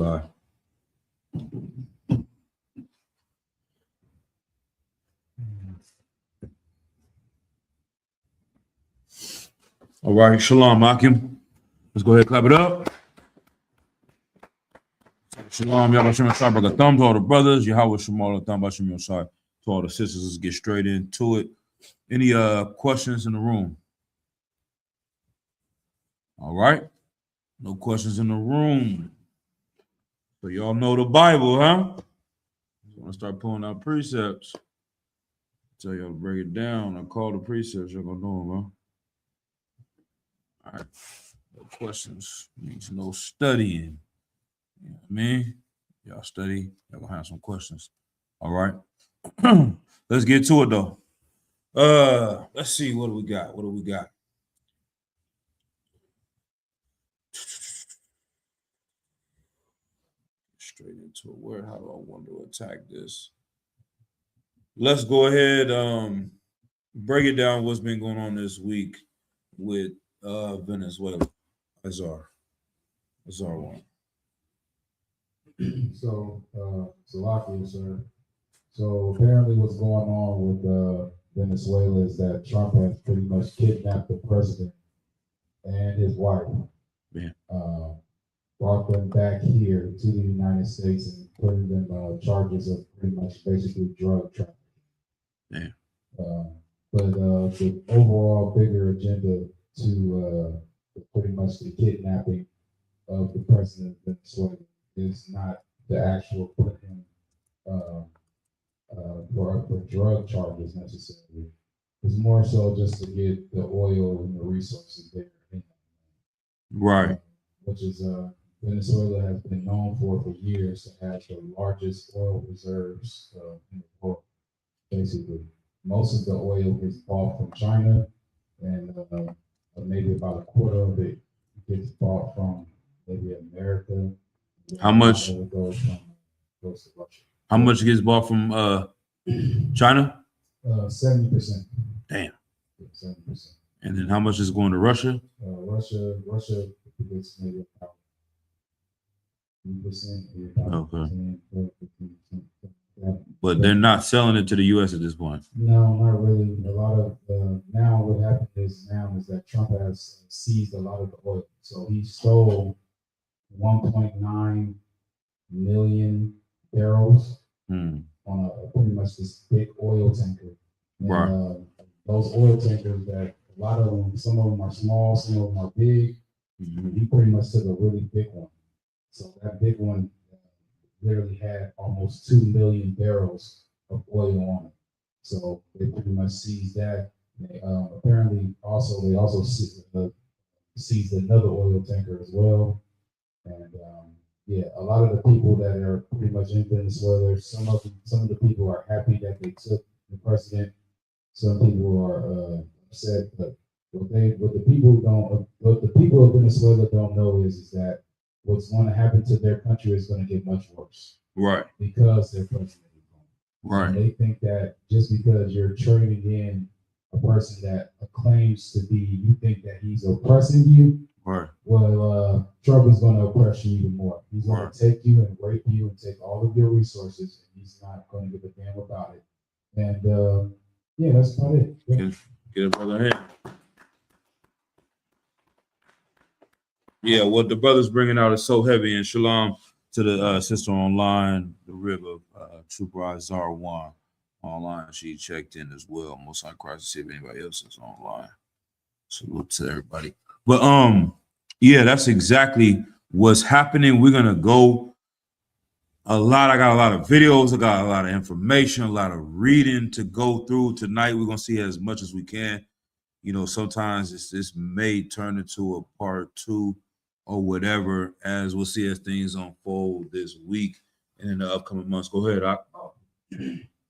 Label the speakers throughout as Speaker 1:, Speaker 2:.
Speaker 1: live. All right, shalom, Akim. Let's go ahead and clap it up. Shalom, Yahweh Shem Yashai, thumb to all the brothers. Yahweh Shemal, thumb Bashem Yashai. To all the sisters, let's get straight into it. Any questions in the room? All right. No questions in the room. So y'all know the Bible, huh? I want to start pulling out precepts. Tell y'all to break it down. I call the precepts. Y'all gonna know them, huh? All right. No questions. Means no studying. You know what I mean? Y'all study. Y'all gonna have some questions. All right. Let's get to it though. Let's see. What do we got? What do we got? Straight into it. Where? How do I want to attack this? Let's go ahead. Break it down. What's been going on this week with Venezuela? Azar one.
Speaker 2: So, Salakia, sir. So apparently, what's going on with Venezuela is that Trump has pretty much kidnapped the president and his wife.
Speaker 1: Yeah.
Speaker 2: Brought them back here to the United States and putting them charges of pretty much basically drug trafficking.
Speaker 1: Yeah.
Speaker 2: But the overall bigger agenda to pretty much the kidnapping of the president of Venezuela is not the actual put him for drug charges necessarily. It's more so just to get the oil and the resources there.
Speaker 1: Right.
Speaker 2: Which is Venezuela has been known for years to have the largest oil reserves in the world. Basically, most of the oil gets bought from China, and maybe about a quarter of it gets bought from maybe America.
Speaker 1: How much?
Speaker 2: Goes to Russia.
Speaker 1: How much gets bought from China?
Speaker 2: 70%.
Speaker 1: Damn.
Speaker 2: 70%.
Speaker 1: And then how much is going to Russia?
Speaker 2: Russia gets maybe about 3%.
Speaker 1: Okay.
Speaker 2: 10%.
Speaker 1: But they're not selling it to the U.S. at this point.
Speaker 2: No, not really. A lot of now what happened is that Trump has seized a lot of the oil. So he stole 1.9 million barrels on pretty much this big oil tanker. And,
Speaker 1: right.
Speaker 2: Those oil tankers that a lot of them, some of them are small, some of them are big. Mm-hmm. He pretty much took a really big one. So that big one literally had almost 2 million barrels of oil on it. So they pretty much seized that. They apparently also seized another oil tanker as well. And a lot of the people that are pretty much in Venezuela, some of the people are happy that they took the president. Some people are upset, but what the people of Venezuela don't know is that what's going to happen to their country is going to get much worse.
Speaker 1: Right.
Speaker 2: Because their president is gone.
Speaker 1: Right.
Speaker 2: And they think that just because you're trading in a person that claims to be, you think that he's oppressing you.
Speaker 1: Right.
Speaker 2: Well, Trump is going to oppress you even more. He's going to take you and rape you and take all of your resources, and he's not going to give a damn about it. And that's about it. Yeah.
Speaker 1: Get it, brother. Ahead. Yeah, what the brother's bringing out is so heavy. And shalom to the sister online, the rib of Trooper Azar One online. She checked in as well. Most on Christ to see if anybody else is online. Salute to everybody. But that's exactly what's happening. We're gonna go a lot. I got a lot of videos. I got a lot of information, a lot of reading to go through tonight. We're gonna see as much as we can. You know, sometimes this may turn into a part 2 or whatever, as we'll see as things unfold this week and in the upcoming months. Go ahead, Ak.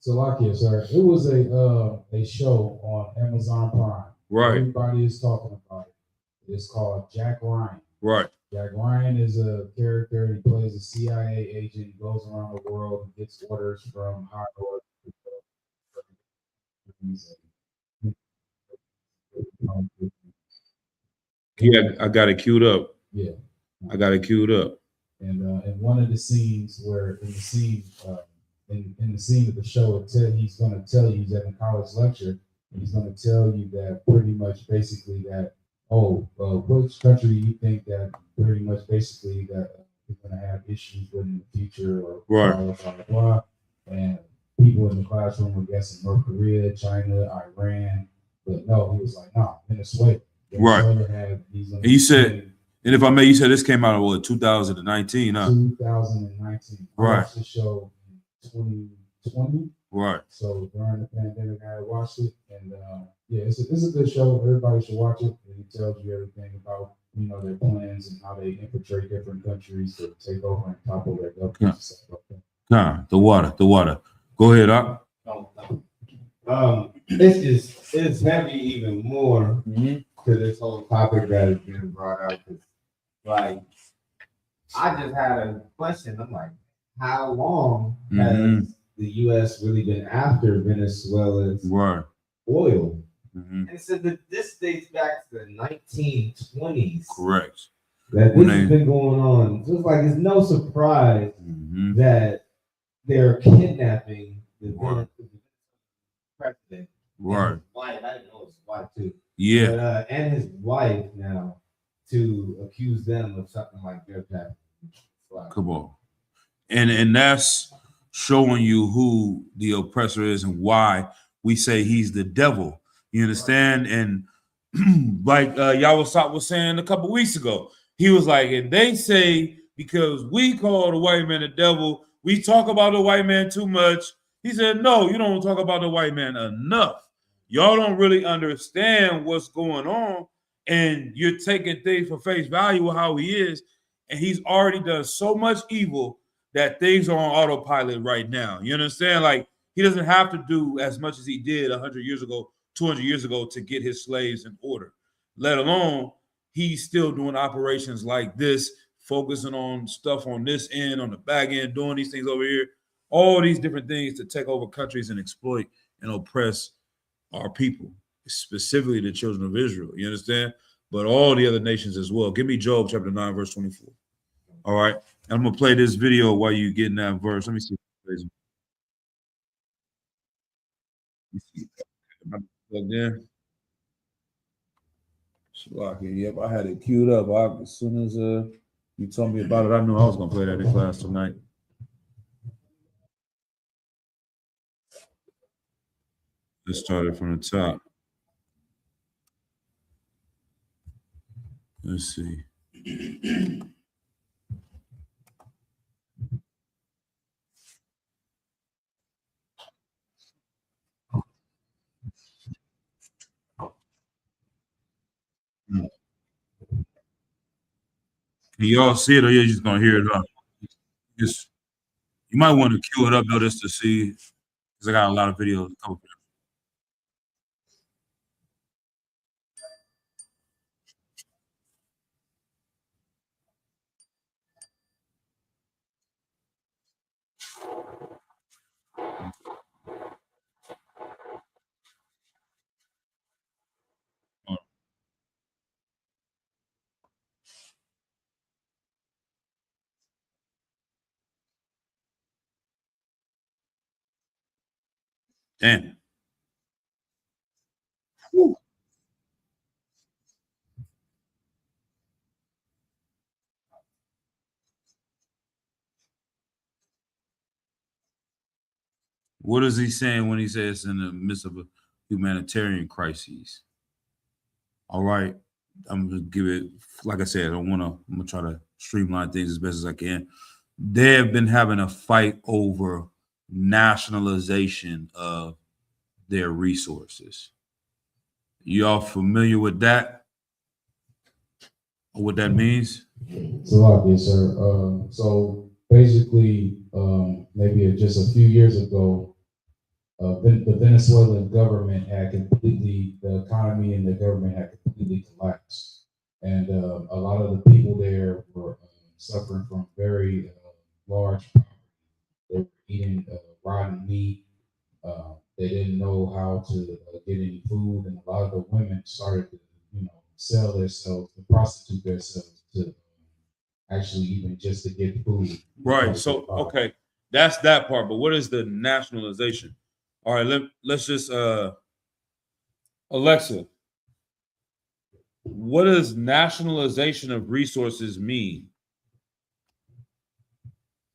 Speaker 2: Salakia, sir. It was a show on Amazon Prime.
Speaker 1: Right.
Speaker 2: Everybody is talking about it. It's called Jack Ryan.
Speaker 1: Right.
Speaker 2: Jack Ryan is a character. He plays a CIA agent. He goes around the world and gets orders from high orders.
Speaker 1: Yeah, I got it queued up.
Speaker 2: Yeah.
Speaker 1: I got it queued up.
Speaker 2: And one of the scenes where in the scene in the scene of the show, he's going to tell you he's at a college lecture, and he's going to tell you that pretty much basically that which country do you think that pretty much basically that we're going to have issues with in the future or
Speaker 1: Right.
Speaker 2: blah blah blah blah, and people in the classroom were guessing North Korea, China, Iran, but no, he was like, nah, Venezuela.
Speaker 1: Right.
Speaker 2: And
Speaker 1: you said, and if I may, you said this came out of what, 2019, huh?
Speaker 2: 2019. I
Speaker 1: Right.
Speaker 2: watched the show in 2020.
Speaker 1: Right.
Speaker 2: So during the pandemic, I watched it, and yeah, it's a good show. Everybody should watch it. And it tells you everything about their plans and how they infiltrate different countries to take over and topple their government.
Speaker 1: The water. Go ahead, Doc.
Speaker 3: It's heavy even more to this whole topic that has been brought up. Like, I just had a question. I'm like, how long has the U.S. really been after Venezuela's oil? And so this dates back to the 1920s.
Speaker 1: Correct.
Speaker 3: That this has been going on. So it's like it's no surprise that they're kidnapping the president.
Speaker 1: Right.
Speaker 3: Wife, I didn't know his wife too.
Speaker 1: Yeah.
Speaker 3: But, and his wife now to accuse them of something like their trafficking.
Speaker 1: Come on. And that's showing you who the oppressor is and why we say he's the devil. You understand? And like Yawasop was saying a couple weeks ago, he was like, and they say because we call the white man the devil, we talk about the white man too much. He said, no, you don't talk about the white man enough. Y'all don't really understand what's going on, and you're taking things for face value of how he is, and he's already done so much evil that things are on autopilot right now. You understand? Like, he doesn't have to do as much as he did 100 years ago, 200 years ago to get his slaves in order, let alone he's still doing operations like this, focusing on stuff on this end, on the back end, doing these things over here, all these different things to take over countries and exploit and oppress our people, specifically the children of Israel. You understand? But all the other nations as well. Give me Job chapter 9, verse 24. All right. And I'm going to play this video while you get in that verse. Let me see. Plugged in. Yep, I had it queued up. As soon as you told me about it, I knew I was going to play that in class tonight. Let's start it from the top. Let's see. Can y'all see it, or you're just gonna hear it up? Just, you might want to cue it up though, just to see, because I got a lot of videos. Damn. Whew. What is he saying when he says in the midst of a humanitarian crisis? All right, I'm gonna give it. Like I said, I'm gonna try to streamline things as best as I can. They have been having a fight over nationalization of their resources. Y'all familiar with that? Or what that means?
Speaker 2: So, yes, sir. So basically, maybe just a few years ago, the Venezuelan government had the economy and the government had completely collapsed. And a lot of the people there were suffering from very large poverty. They were eating rotten meat. They didn't know how to get any food, and a lot of the women started to, sell themselves, to prostitute themselves to actually even just to get food.
Speaker 1: Right. So okay, that's that part. But what is the nationalization? All right, let's just Alexa, what does nationalization of resources mean?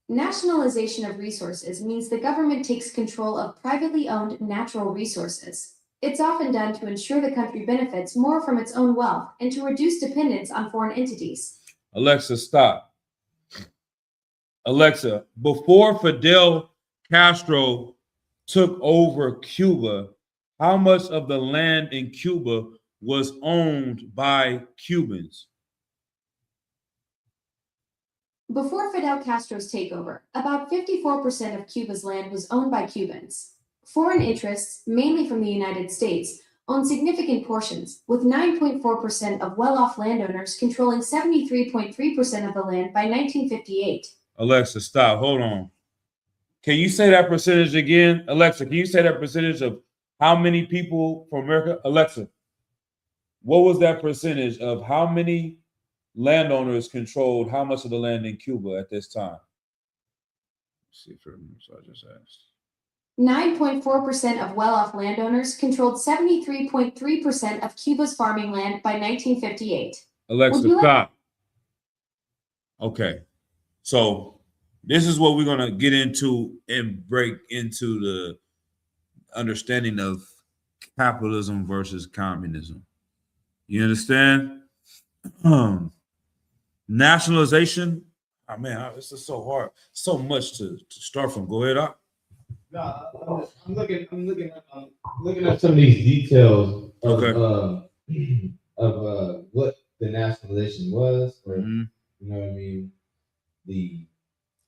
Speaker 4: Nationalization of resources means the government takes control of privately owned natural resources. It's often done to ensure the country benefits more from its own wealth and to reduce dependence on foreign entities.
Speaker 1: Alexa, stop. Alexa, before Fidel Castro took over Cuba, how much of the land in Cuba was owned by Cubans?
Speaker 4: Before Fidel Castro's takeover, about 54% of Cuba's land was owned by Cubans. Foreign interests, mainly from the United States, owned significant portions, with 9.4% of well-off landowners controlling 73.3% of the land by 1958.
Speaker 1: Alexa, stop. Hold on. Can you say that percentage again? Alexa, can you say that percentage of how many people from America? Alexa, what was that percentage of how many landowners controlled how much of the land in Cuba at this time? Let's see if it remembers what I just asked.
Speaker 4: 9.4% of well-off landowners controlled 73.3% of Cuba's farming land by 1958.
Speaker 1: Alexa, stop. Okay. So this is what we're going to get into and break into the understanding of capitalism versus communism. You understand? Nationalization. Oh man, this is so hard. So much to start from. Go ahead, Doc.
Speaker 3: No, I'm looking at some of these details of
Speaker 1: Okay.
Speaker 3: What the nationalization was, or
Speaker 1: Mhm.
Speaker 3: you know what I mean, the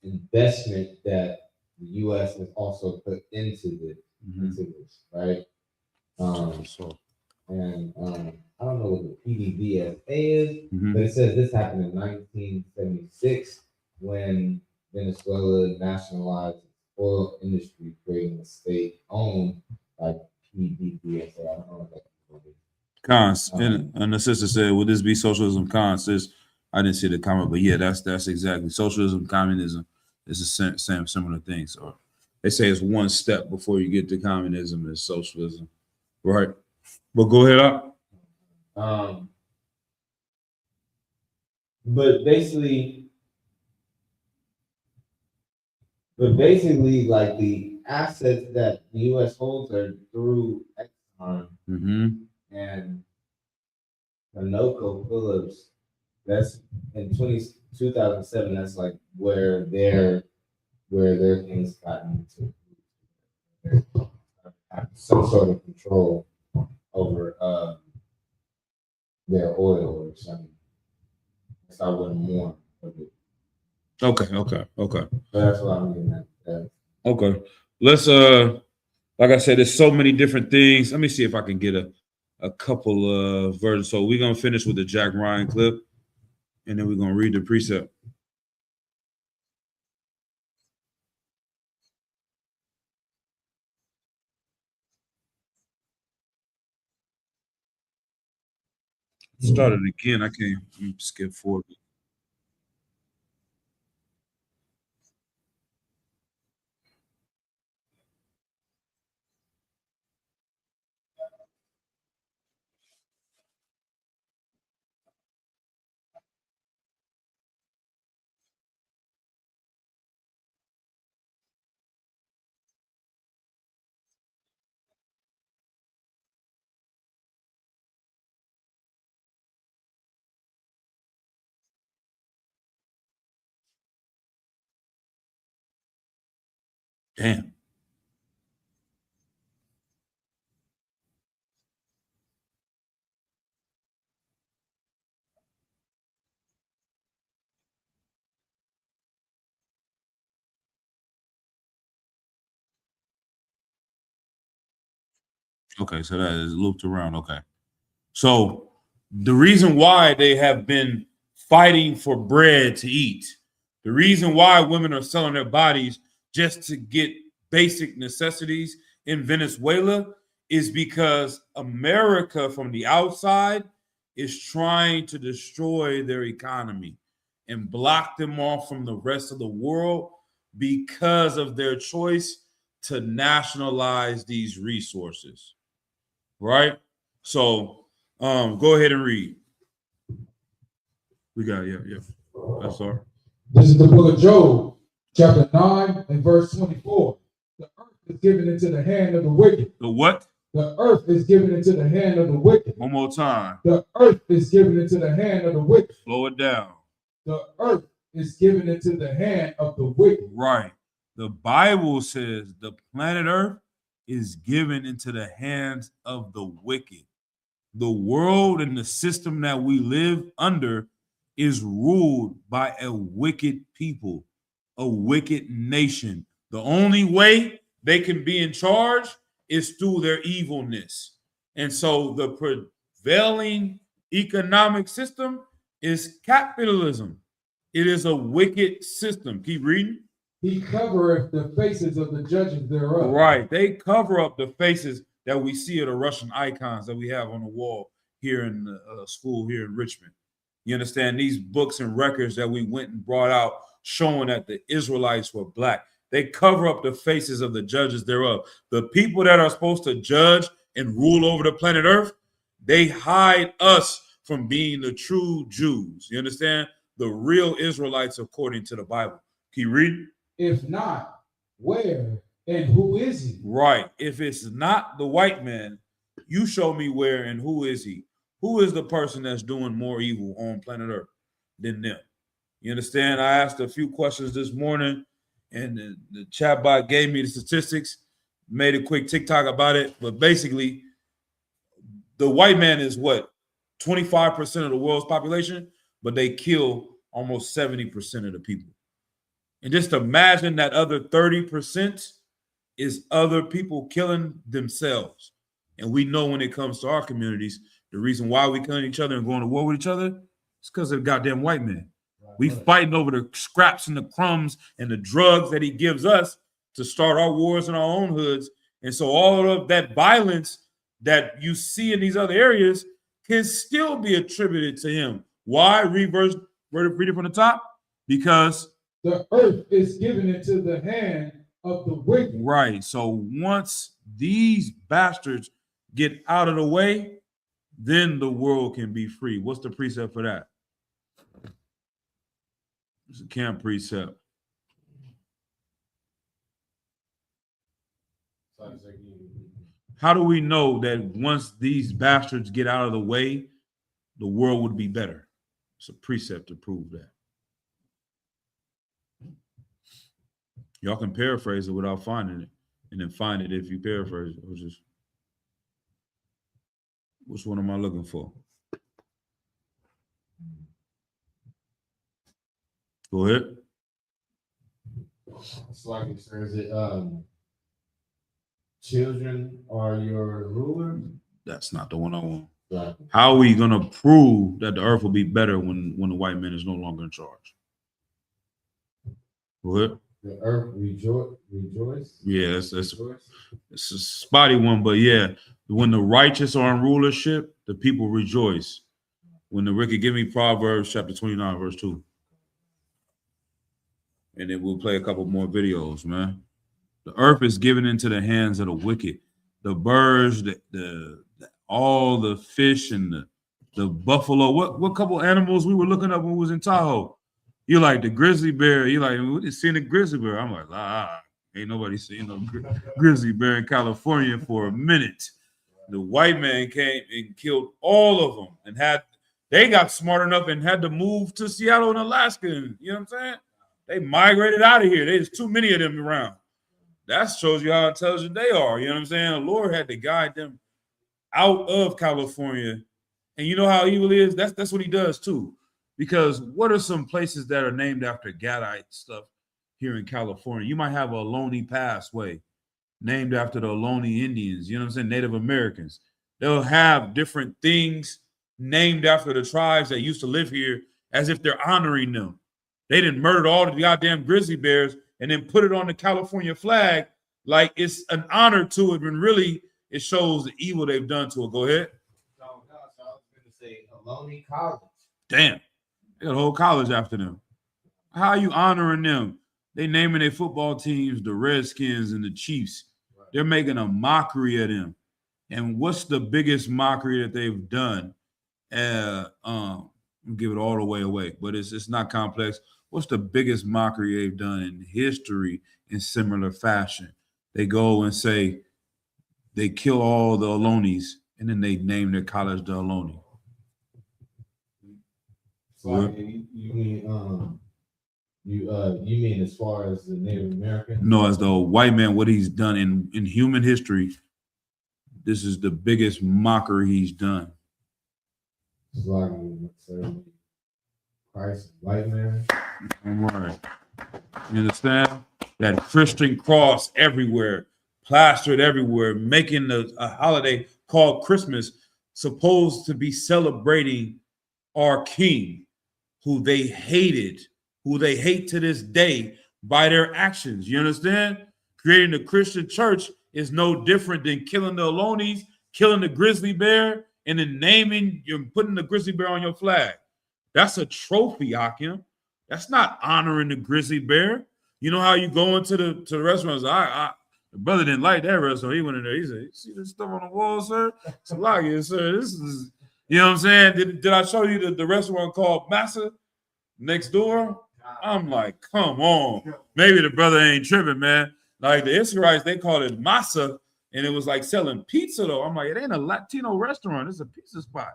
Speaker 3: investment that the U.S. has also put into this, right? And I don't know what the PDVSA is, but it says this happened in 1976 when Venezuela nationalized its oil industry, creating a state owned by PDVSA. I don't know what that is.
Speaker 1: Cons. And the sister said, "Would this be socialism?" Cons says, "I didn't see the comment, but yeah, that's exactly socialism. Communism is the same similar things. Or they say it's one step before you get to communism is socialism, right?" But go ahead, Doc.
Speaker 3: But basically, like the assets that the U.S. holds are through Exxon and ConocoPhillips. That's in 2007. That's like where their things got into. Have some sort of control over their oil or something. So I wouldn't more of it.
Speaker 1: Okay.
Speaker 3: So that's what I'm getting at.
Speaker 1: Okay. Let's like I said, there's so many different things. Let me see if I can get a couple of versions. So we're gonna finish with the Jack Ryan clip, and then we're gonna read the precept. Start it again. I can't skip forward. Damn. Okay, so that is looped around. Okay. So the reason why they have been fighting for bread to eat, the reason why women are selling their bodies just to get basic necessities in Venezuela is because America from the outside is trying to destroy their economy. and block them off from the rest of the world because of their choice to nationalize these resources. Right? So go ahead and read. We got it. Yeah. That's all.
Speaker 2: This is the book of Job, chapter 9 and verse 24. The earth is given into the hand of the wicked.
Speaker 1: The what?
Speaker 2: The earth is given into the hand of the wicked.
Speaker 1: One more time.
Speaker 2: The earth is given into the hand of the wicked.
Speaker 1: Slow it down.
Speaker 2: The earth is given into the hand of the wicked.
Speaker 1: Right. The Bible says the planet Earth is given into the hands of the wicked. The world and the system that we live under is ruled by a wicked people, a wicked nation. The only way they can be in charge is through their evilness. And so the prevailing economic system is capitalism. It is a wicked system. Keep reading.
Speaker 2: He covereth the faces of the judges thereof.
Speaker 1: Right. They cover up the faces that we see of the Russian icons that we have on the wall here in the school here in Richmond. You understand? These books and records that we went and brought out showing that the Israelites were black. They cover up the faces of the judges thereof. The people that are supposed to judge and rule over the planet Earth, they hide us from being the true Jews. You understand? The real Israelites according to the Bible. Keep reading.
Speaker 2: If not, where and who is he?
Speaker 1: Right. If it's not the white man, you show me where and who is he? Who is the person that's doing more evil on planet Earth than them? You understand? I asked a few questions this morning, and the chat bot gave me the statistics, made a quick TikTok about it. But basically, the white man is what? 25% of the world's population, but they kill almost 70% of the people. And just imagine that other 30% is other people killing themselves. And we know when it comes to our communities, the reason why we killing each other and going to war with each other is because of the goddamn white man. We fighting over the scraps and the crumbs and the drugs that he gives us to start our wars in our own hoods. And so all of that violence that you see in these other areas can still be attributed to him. Why? Read it from the top. Because
Speaker 2: the earth is given into the hand of the wicked.
Speaker 1: Right. So once these bastards get out of the way, then the world can be free. What's the precept for that? It's a camp precept. How do we know that once these bastards get out of the way, the world would be better? It's a precept to prove that. Y'all can paraphrase it without finding it, and then find it if you paraphrase it. Which one am I looking for? Go ahead.
Speaker 3: So I can say, is it children are your rulers?
Speaker 1: That's not the one I want.
Speaker 3: Right.
Speaker 1: How are we gonna prove that the earth will be better when the white man is no longer in charge? Go ahead.
Speaker 3: The earth rejoice.
Speaker 1: Yeah, it's a spotty one, but yeah, when the righteous are in rulership, the people rejoice. When the wicked, give me Proverbs chapter 29, verse 2. And then we'll play a couple more videos, man. The earth is given into the hands of the wicked. The birds, all the fish and the buffalo. What couple animals we were looking up when we was in Tahoe? You like the grizzly bear. You like, we just seen a grizzly bear. I'm like, ain't nobody seen no grizzly bear in California for a minute. The white man came and killed all of them, and they got smart enough and had to move to Seattle and Alaska. And, you know what I'm saying? They migrated out of here. There's too many of them around. That shows you how intelligent they are. You know what I'm saying? The Lord had to guide them out of California. And you know how evil is? That's what he does too. Because what are some places that are named after Gadite stuff here in California? You might have a Ohlone Passway named after the Ohlone Indians, you know what I'm saying? Native Americans. They'll have different things named after the tribes that used to live here as if they're honoring them. They didn't murder all the goddamn grizzly bears and then put it on the California flag like it's an honor to it, when really it shows the evil they've done to it. Go ahead.
Speaker 3: So I was going to say Ohlone College.
Speaker 1: Damn. They got a whole college after them. How are you honoring them? They naming their football teams the Redskins and the Chiefs. They're making a mockery of them. And what's the biggest mockery that they've done? I'll give it all the way away, but it's not complex. What's the biggest mockery they've done in history in similar fashion? They go and say they kill all the Alonis, and then they name their college the Ohlone.
Speaker 3: So you mean you mean as far as the Native American?
Speaker 1: No, as the white man, what he's done in human history, this is the biggest mockery he's done.
Speaker 3: It's like Christ, white man.
Speaker 1: All right. You understand? That Christian cross everywhere, plastered everywhere, making a holiday called Christmas supposed to be celebrating our King, who they hated, who they hate to this day by their actions. You understand? Creating the Christian church is no different than killing the Alonis, killing the grizzly bear, and then you're putting the grizzly bear on your flag. That's a trophy, Akim. That's not honoring the grizzly bear. You know how you go into the restaurants? The brother didn't like that restaurant. He went in there. He said, "You see this stuff on the wall, sir? It's like it, sir. This is," you know what I'm saying? Did I show you the restaurant called Massa next door? I'm like, come on. Maybe the brother ain't tripping, man. Like the Israelites, they called it Massa, and it was like selling pizza, though. I'm like, it ain't a Latino restaurant. It's a pizza spot.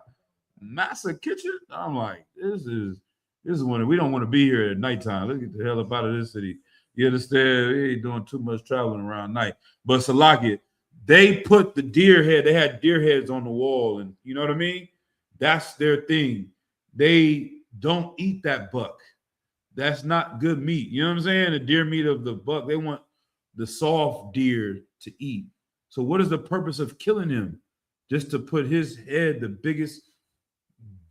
Speaker 1: Massa Kitchen? I'm like, this is when we don't want to be here at nighttime. Let's get the hell up out of this city. You understand? We ain't doing too much traveling around night. But Salakia, they put the deer head, they had deer heads on the wall, and you know what I mean? That's their thing. They don't eat that buck. That's not good meat. You know what I'm saying? The deer meat of the buck, they want the soft deer to eat. So what is the purpose of killing him? Just to put his head, the biggest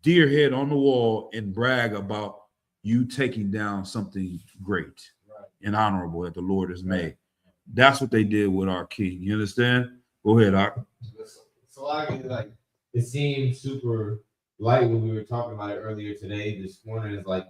Speaker 1: deer head, on the wall and brag about you taking down something great and honorable that the Lord has made. That's what they did with our King. You understand? Go ahead, Doc.
Speaker 3: So like it seemed super light when we were talking about it earlier today. This morning is like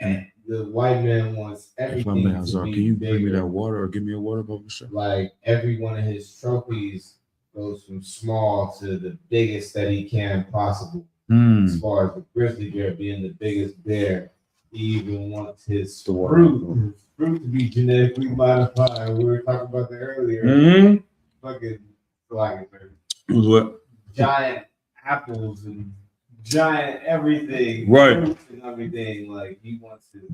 Speaker 3: the white man wants everything to be
Speaker 1: Can you
Speaker 3: bigger.
Speaker 1: bring me that water or give me a water bottle?
Speaker 3: Like every one of his trophies goes from small to the biggest that he can possible. As far as the grizzly bear being the biggest bear, he even wants his fruit to be genetically modified. We were talking about that earlier. Fucking like
Speaker 1: What?
Speaker 3: giant apples and giant everything,
Speaker 1: Right?
Speaker 3: Fruits and everything. Like he wants his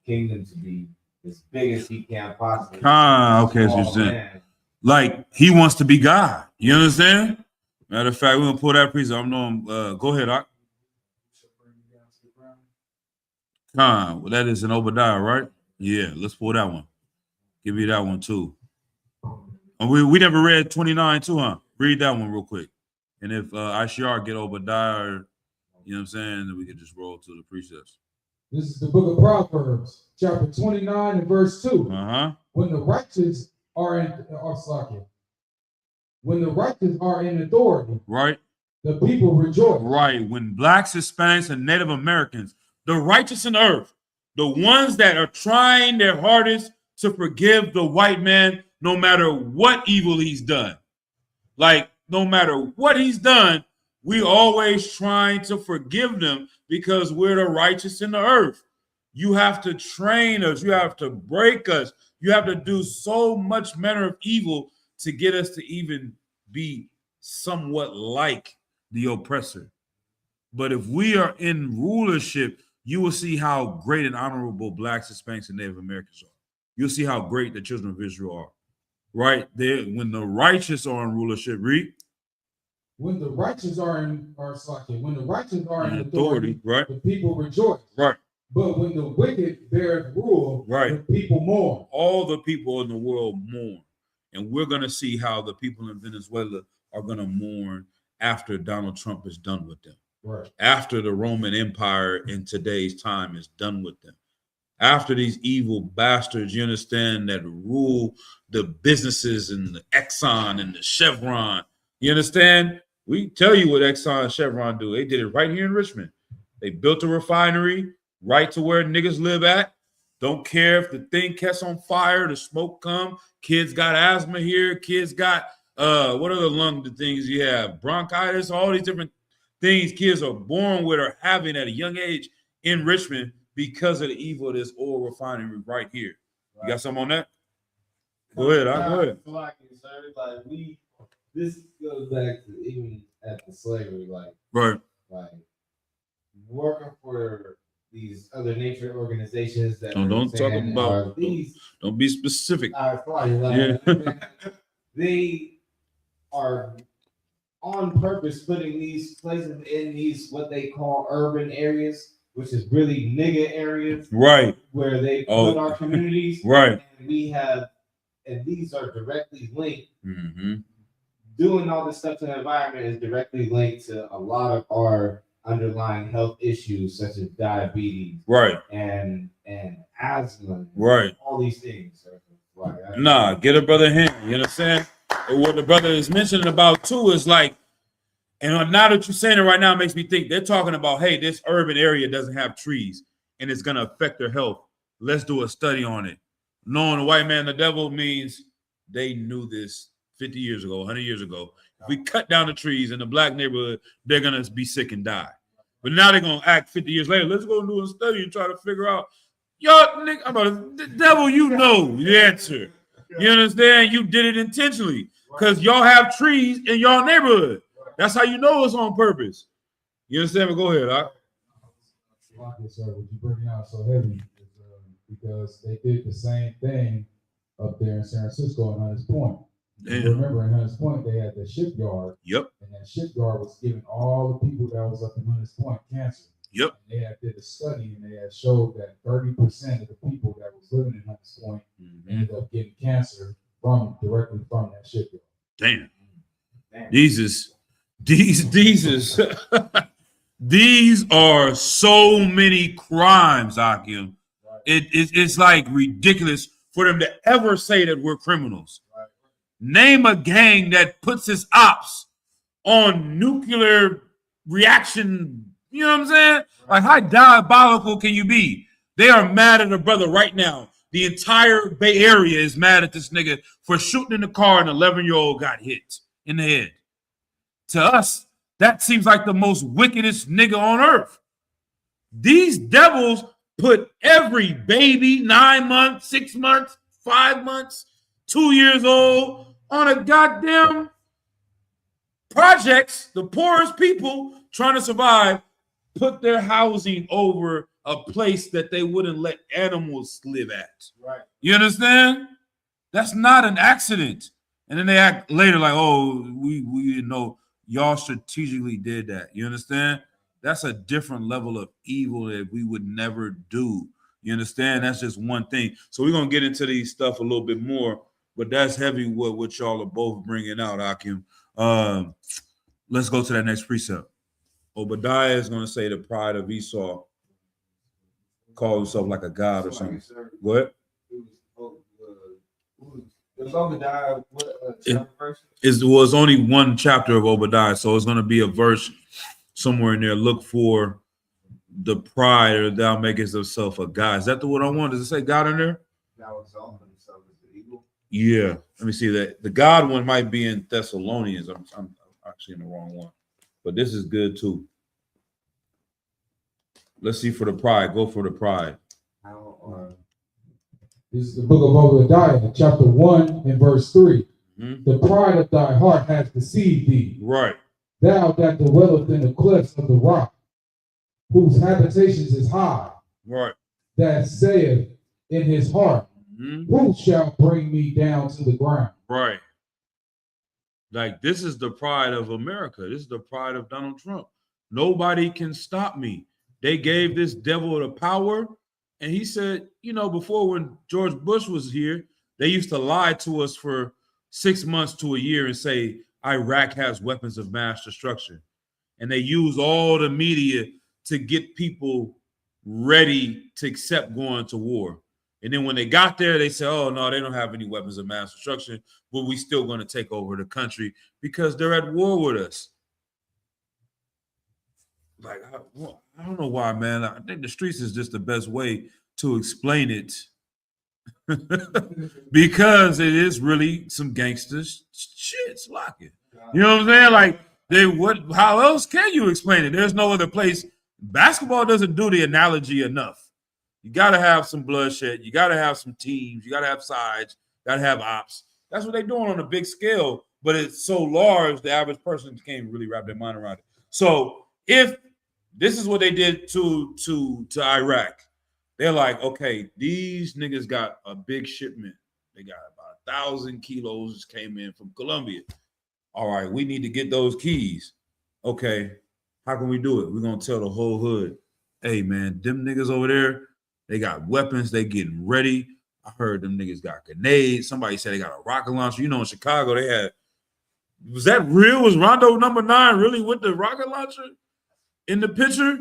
Speaker 3: kingdom to be as big as he can possibly.
Speaker 1: Okay, so you're saying like he wants to be God. You understand? Matter of fact, we're gonna pull that piece. I'm knowing. Go ahead, Doc. Well, that is an Obadiah, right? Yeah, let's pull that one. Give me that one too. And we never read 29 too, huh? Read that one real quick. And if ICR get Obadiah, or, you know what I'm saying, then we can just roll to the precepts.
Speaker 2: This is the book of Proverbs, chapter 29 and verse 2. When the righteous are in authority,
Speaker 1: right,
Speaker 2: the people rejoice.
Speaker 1: Right. When blacks, Hispanics, and Native Americans, the righteous in earth, the ones that are trying their hardest to forgive the white man, no matter what evil he's done. Like, no matter what he's done, we always trying to forgive them because we're the righteous in the earth. You have to train us. You have to break us. You have to do so much manner of evil to get us to even be somewhat like the oppressor. But if we are in rulership, you will see how great and honorable blacks, Hispanics, and Native Americans are. You'll see how great the children of Israel are. Right there, when the righteous are in rulership, read.
Speaker 2: When the righteous are in authority,
Speaker 1: right,
Speaker 2: the people rejoice.
Speaker 1: Right.
Speaker 2: But when the wicked bear rule,
Speaker 1: right,
Speaker 2: the people mourn.
Speaker 1: All the people in the world mourn. And we're going to see how the people in Venezuela are going to mourn after Donald Trump is done with them.
Speaker 2: Right.
Speaker 1: After the Roman Empire in today's time is done with them. After these evil bastards, you understand, that rule the businesses and the Exxon and the Chevron. You understand? We tell you what Exxon and Chevron do. They did it right here in Richmond. They built a refinery right to where niggas live at. Don't care if the thing catch on fire, the smoke come. Kids got asthma here. Kids got what other lung things you have? Bronchitis, all these different things kids are born with or having at a young age in Richmond because of the evil of this oil refinery right here. You got something on that? Go ahead. Go ahead.
Speaker 3: Like this goes back to even at the slavery, like working for these other nature organizations that
Speaker 1: don't talk about these. Don't be specific.
Speaker 3: They are on purpose putting these places in these what they call urban areas, which is really nigga areas,
Speaker 1: right?
Speaker 3: Where they put our communities,
Speaker 1: right?
Speaker 3: And we have, and these are directly linked.
Speaker 1: Mm-hmm.
Speaker 3: Doing all this stuff to the environment is directly linked to a lot of our underlying health issues, such as diabetes,
Speaker 1: right,
Speaker 3: and asthma,
Speaker 1: right,
Speaker 3: all these things.
Speaker 1: Get a brother hand. You understand? And what the brother is mentioning about too is like, and now that you're saying it right now, it makes me think they're talking about, hey, this urban area doesn't have trees and it's gonna affect their health. Let's do a study on it. Knowing the white man, the devil means they knew this 50 years ago, 100 years ago. If we cut down the trees in the black neighborhood, they're gonna be sick and die. But now they're gonna act 50 years later. Let's go and do a study and try to figure out, the devil, you know the answer. You understand? You did it intentionally because y'all have trees in y'all neighborhood. That's how you know it's on purpose. You understand? But go ahead.
Speaker 2: What you bringing out so heavy is because they did the same thing up there in San Francisco and Hunters Point. Remember, in Hunters Point, they had the shipyard.
Speaker 1: Yep.
Speaker 2: And that shipyard was giving all the people that was up in Hunters Point cancer.
Speaker 1: Yep.
Speaker 2: And they had did a study and they had showed that 30% of the people that was living in Hunters Point ended up getting cancer directly from that shipyard.
Speaker 1: Damn. These are so many crimes, Akim. It's like ridiculous for them to ever say that we're criminals. Name a gang that puts its ops on nuclear reaction. You know what I'm saying? Like, how diabolical can you be? They are mad at a brother right now. The entire Bay Area is mad at this nigga for shooting in the car and an 11-year-old got hit in the head. To us, that seems like the most wickedest nigga on earth. These devils put every baby, 9 months, 6 months, 5 months, 2 years old on a goddamn projects. The poorest people trying to survive put their housing over a place that they wouldn't let animals live at.
Speaker 3: Right.
Speaker 1: You understand? That's not an accident. And then they act later like, oh, we didn't know. Y'all strategically did that. You understand? That's a different level of evil that we would never do. You understand? That's just one thing. So we're going to get into these stuff a little bit more, but that's heavy what y'all are both bringing out, Akim. Let's go to that next precept. Obadiah is going to say the pride of Esau called himself like a god or something. Go ahead.
Speaker 3: Was Obadiah
Speaker 1: it was only one chapter of Obadiah, so it's going to be a verse somewhere in there. Look for the pride, or thou makest thyself a god. Is that the what I want? Does it say God in there?
Speaker 3: Thou exalted himself as the eagle.
Speaker 1: Yeah. Let me see that. The God one might be in Thessalonians. I'm actually in the wrong one, but this is good too. Let's see for the pride. Go for the pride.
Speaker 2: This is the book of Obadiah, chapter 1 and verse 3.
Speaker 1: Mm-hmm.
Speaker 2: The pride of thy heart has deceived thee.
Speaker 1: Right.
Speaker 2: Thou that dwellest in the cliffs of the rock, whose habitations is high.
Speaker 1: Right.
Speaker 2: That saith in his heart, who shall bring me down to the ground?
Speaker 1: Right. Like, this is the pride of America. This is the pride of Donald Trump. Nobody can stop me. They gave this devil the power. And he said, you know, before when George Bush was here, they used to lie to us for 6 months to a year and say Iraq has weapons of mass destruction. And they use all the media to get people ready to accept going to war. And then when they got there, they said, oh, no, they don't have any weapons of mass destruction, but we still going to take over the country because they're at war with us. like I don't know why, man. I think the streets is just the best way to explain it. Because it is really some gangsters shit, Slocky. You know what I'm saying? Like how else can you explain it? There's no other place. Basketball doesn't do the analogy enough. You gotta have some bloodshed, you gotta have some teams, you gotta have sides, gotta have ops. That's what they're doing on a big scale, but it's so large the average person can't really wrap their mind around it. So if this is what they did to Iraq, they're like, okay, these niggas got a big shipment. They got about 1,000 kilos came in from Colombia. All right, we need to get those keys. Okay, how can we do it? We're gonna tell the whole hood, hey man, them niggas over there, they got weapons, they getting ready. I heard them niggas got grenades. Somebody said they got a rocket launcher. You know, in Chicago, they had, was that real? Was Rondo number 9 really with the rocket launcher in the picture?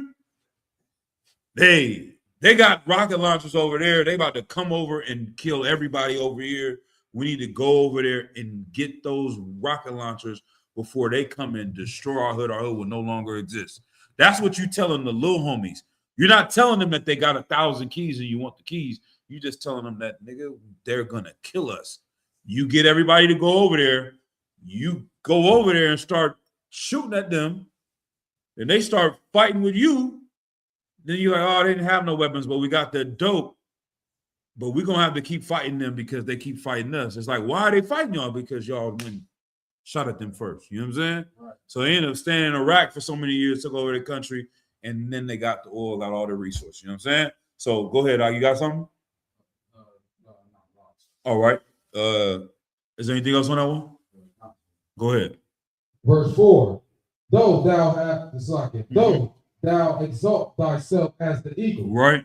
Speaker 1: They got rocket launchers over there. They about to come over and kill everybody over here. We need to go over there and get those rocket launchers before they come and destroy our hood. Our hood will no longer exist. That's what you telling the little homies. You're not telling them that they got 1,000 keys and you want the keys. You just telling them that, nigga, they're gonna kill us. You get everybody to go over there. You go over there and start shooting at them. And they start fighting with you. Then you're like, oh, they didn't have no weapons, but we got the dope. But we're going to have to keep fighting them because they keep fighting us. It's like, why are they fighting y'all? Because y'all shot at them first. You know what I'm saying? Right. So they ended up staying in Iraq for so many years, took over the country, and then they got the oil, got all the resources. You know what I'm saying? So go ahead, you got something? All right. Is there anything else on that one? Go ahead.
Speaker 2: Verse 4. Though thou have the socket, though thou exalt thyself as the eagle.
Speaker 1: Right.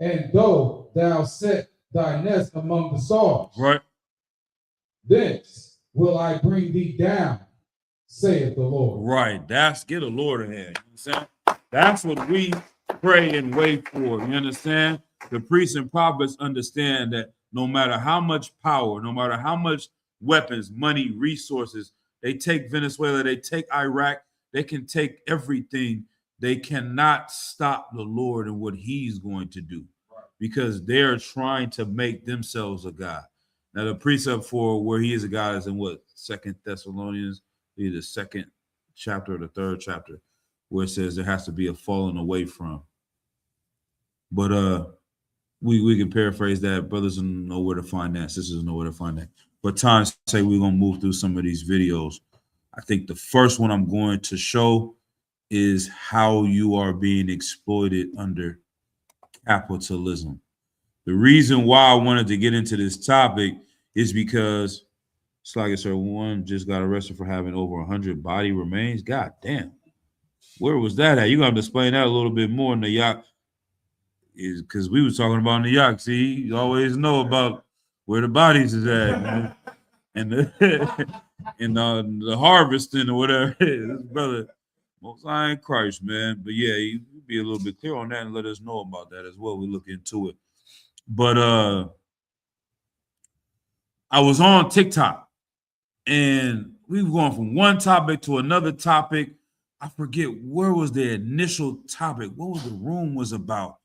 Speaker 2: And though thou set thy nest among the stars.
Speaker 1: Right.
Speaker 2: Thence will I bring thee down, saith the Lord.
Speaker 1: Right. That's get a Lord in here. You understand? That's what we pray and wait for. You understand? The priests and prophets understand that no matter how much power, no matter how much weapons, money, resources, they take Venezuela, they take Iraq, they can take everything. They cannot stop the Lord and what he's going to do because they're trying to make themselves a God. Now, the precept for where he is a God is in what? 2 Thessalonians, either the 2nd chapter or the 3rd chapter, where it says there has to be a falling away from. But we can paraphrase that. Brothers know where to find that. Sisters know where to find that. But times say we're going to move through some of these videos. I think the first one I'm going to show is how you are being exploited under capitalism. The reason why I wanted to get into this topic is because it's like, sir, one just got arrested for having over 100 body remains. God damn. Where was that at? You're going to have to explain that a little bit more in the yacht. Is because we was talking about in the yacht. See, you always know about where the bodies is at, man. And the harvesting or whatever. This brother, most high in Christ, man. But yeah, you be a little bit clear on that and let us know about that as well. We look into it. But I was on TikTok and we were going from one topic to another topic. I forget where was the initial topic. What was the room was about?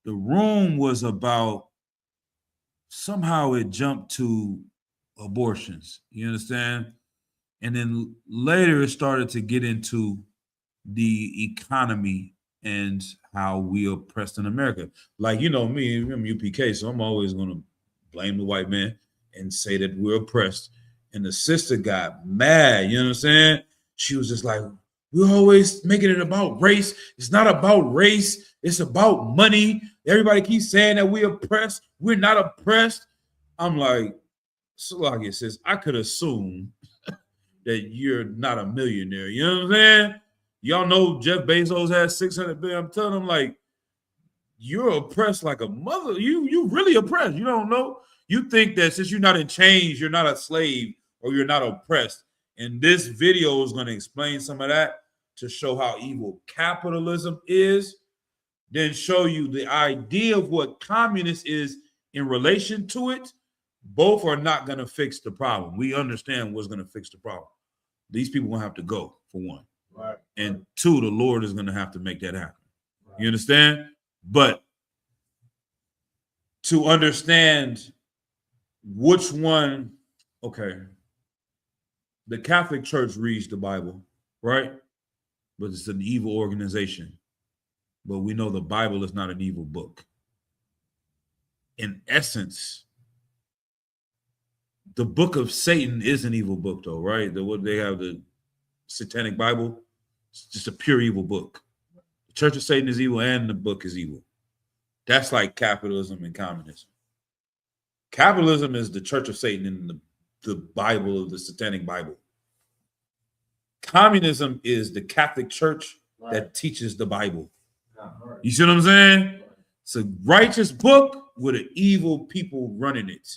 Speaker 1: The room was about somehow it jumped to abortions. You understand? And then later it started to get into the economy and how we oppressed in America. Like, you know, me, I'm UPK, so I'm always going to blame the white man and say that we're oppressed. And the sister got mad, you know what I'm saying? She was just like, we're always making it about race. It's not about race. It's about money. Everybody keeps saying that we're oppressed. We're not oppressed. I'm like, Salakia says, I could assume that you're not a millionaire. You know what I'm saying? Y'all know Jeff Bezos has 600 billion. I'm telling him, like, you're oppressed like a mother. You really oppressed. You don't know. You think that since you're not in chains, you're not a slave or you're not oppressed. And this video is going to explain some of that to show how evil capitalism is, then show you the idea of what communist is in relation to it. Both are not going to fix the problem. We understand what's going to fix the problem. These people are going to have to go, for one.
Speaker 3: Right.
Speaker 1: And 2, the Lord is going to have to make that happen. You understand? But to understand which one, okay, the Catholic Church reads the Bible, right? But it's an evil organization. But we know the Bible is not an evil book. In essence, the book of Satan is an evil book, though, right? What they have, the Satanic Bible, it's just a pure evil book. The Church of Satan is evil and the book is evil. That's like capitalism and communism. Capitalism is the Church of Satan in the Bible, of the Satanic Bible. Communism is the Catholic Church that teaches the Bible. You see what I'm saying? It's a righteous book with an evil people running it.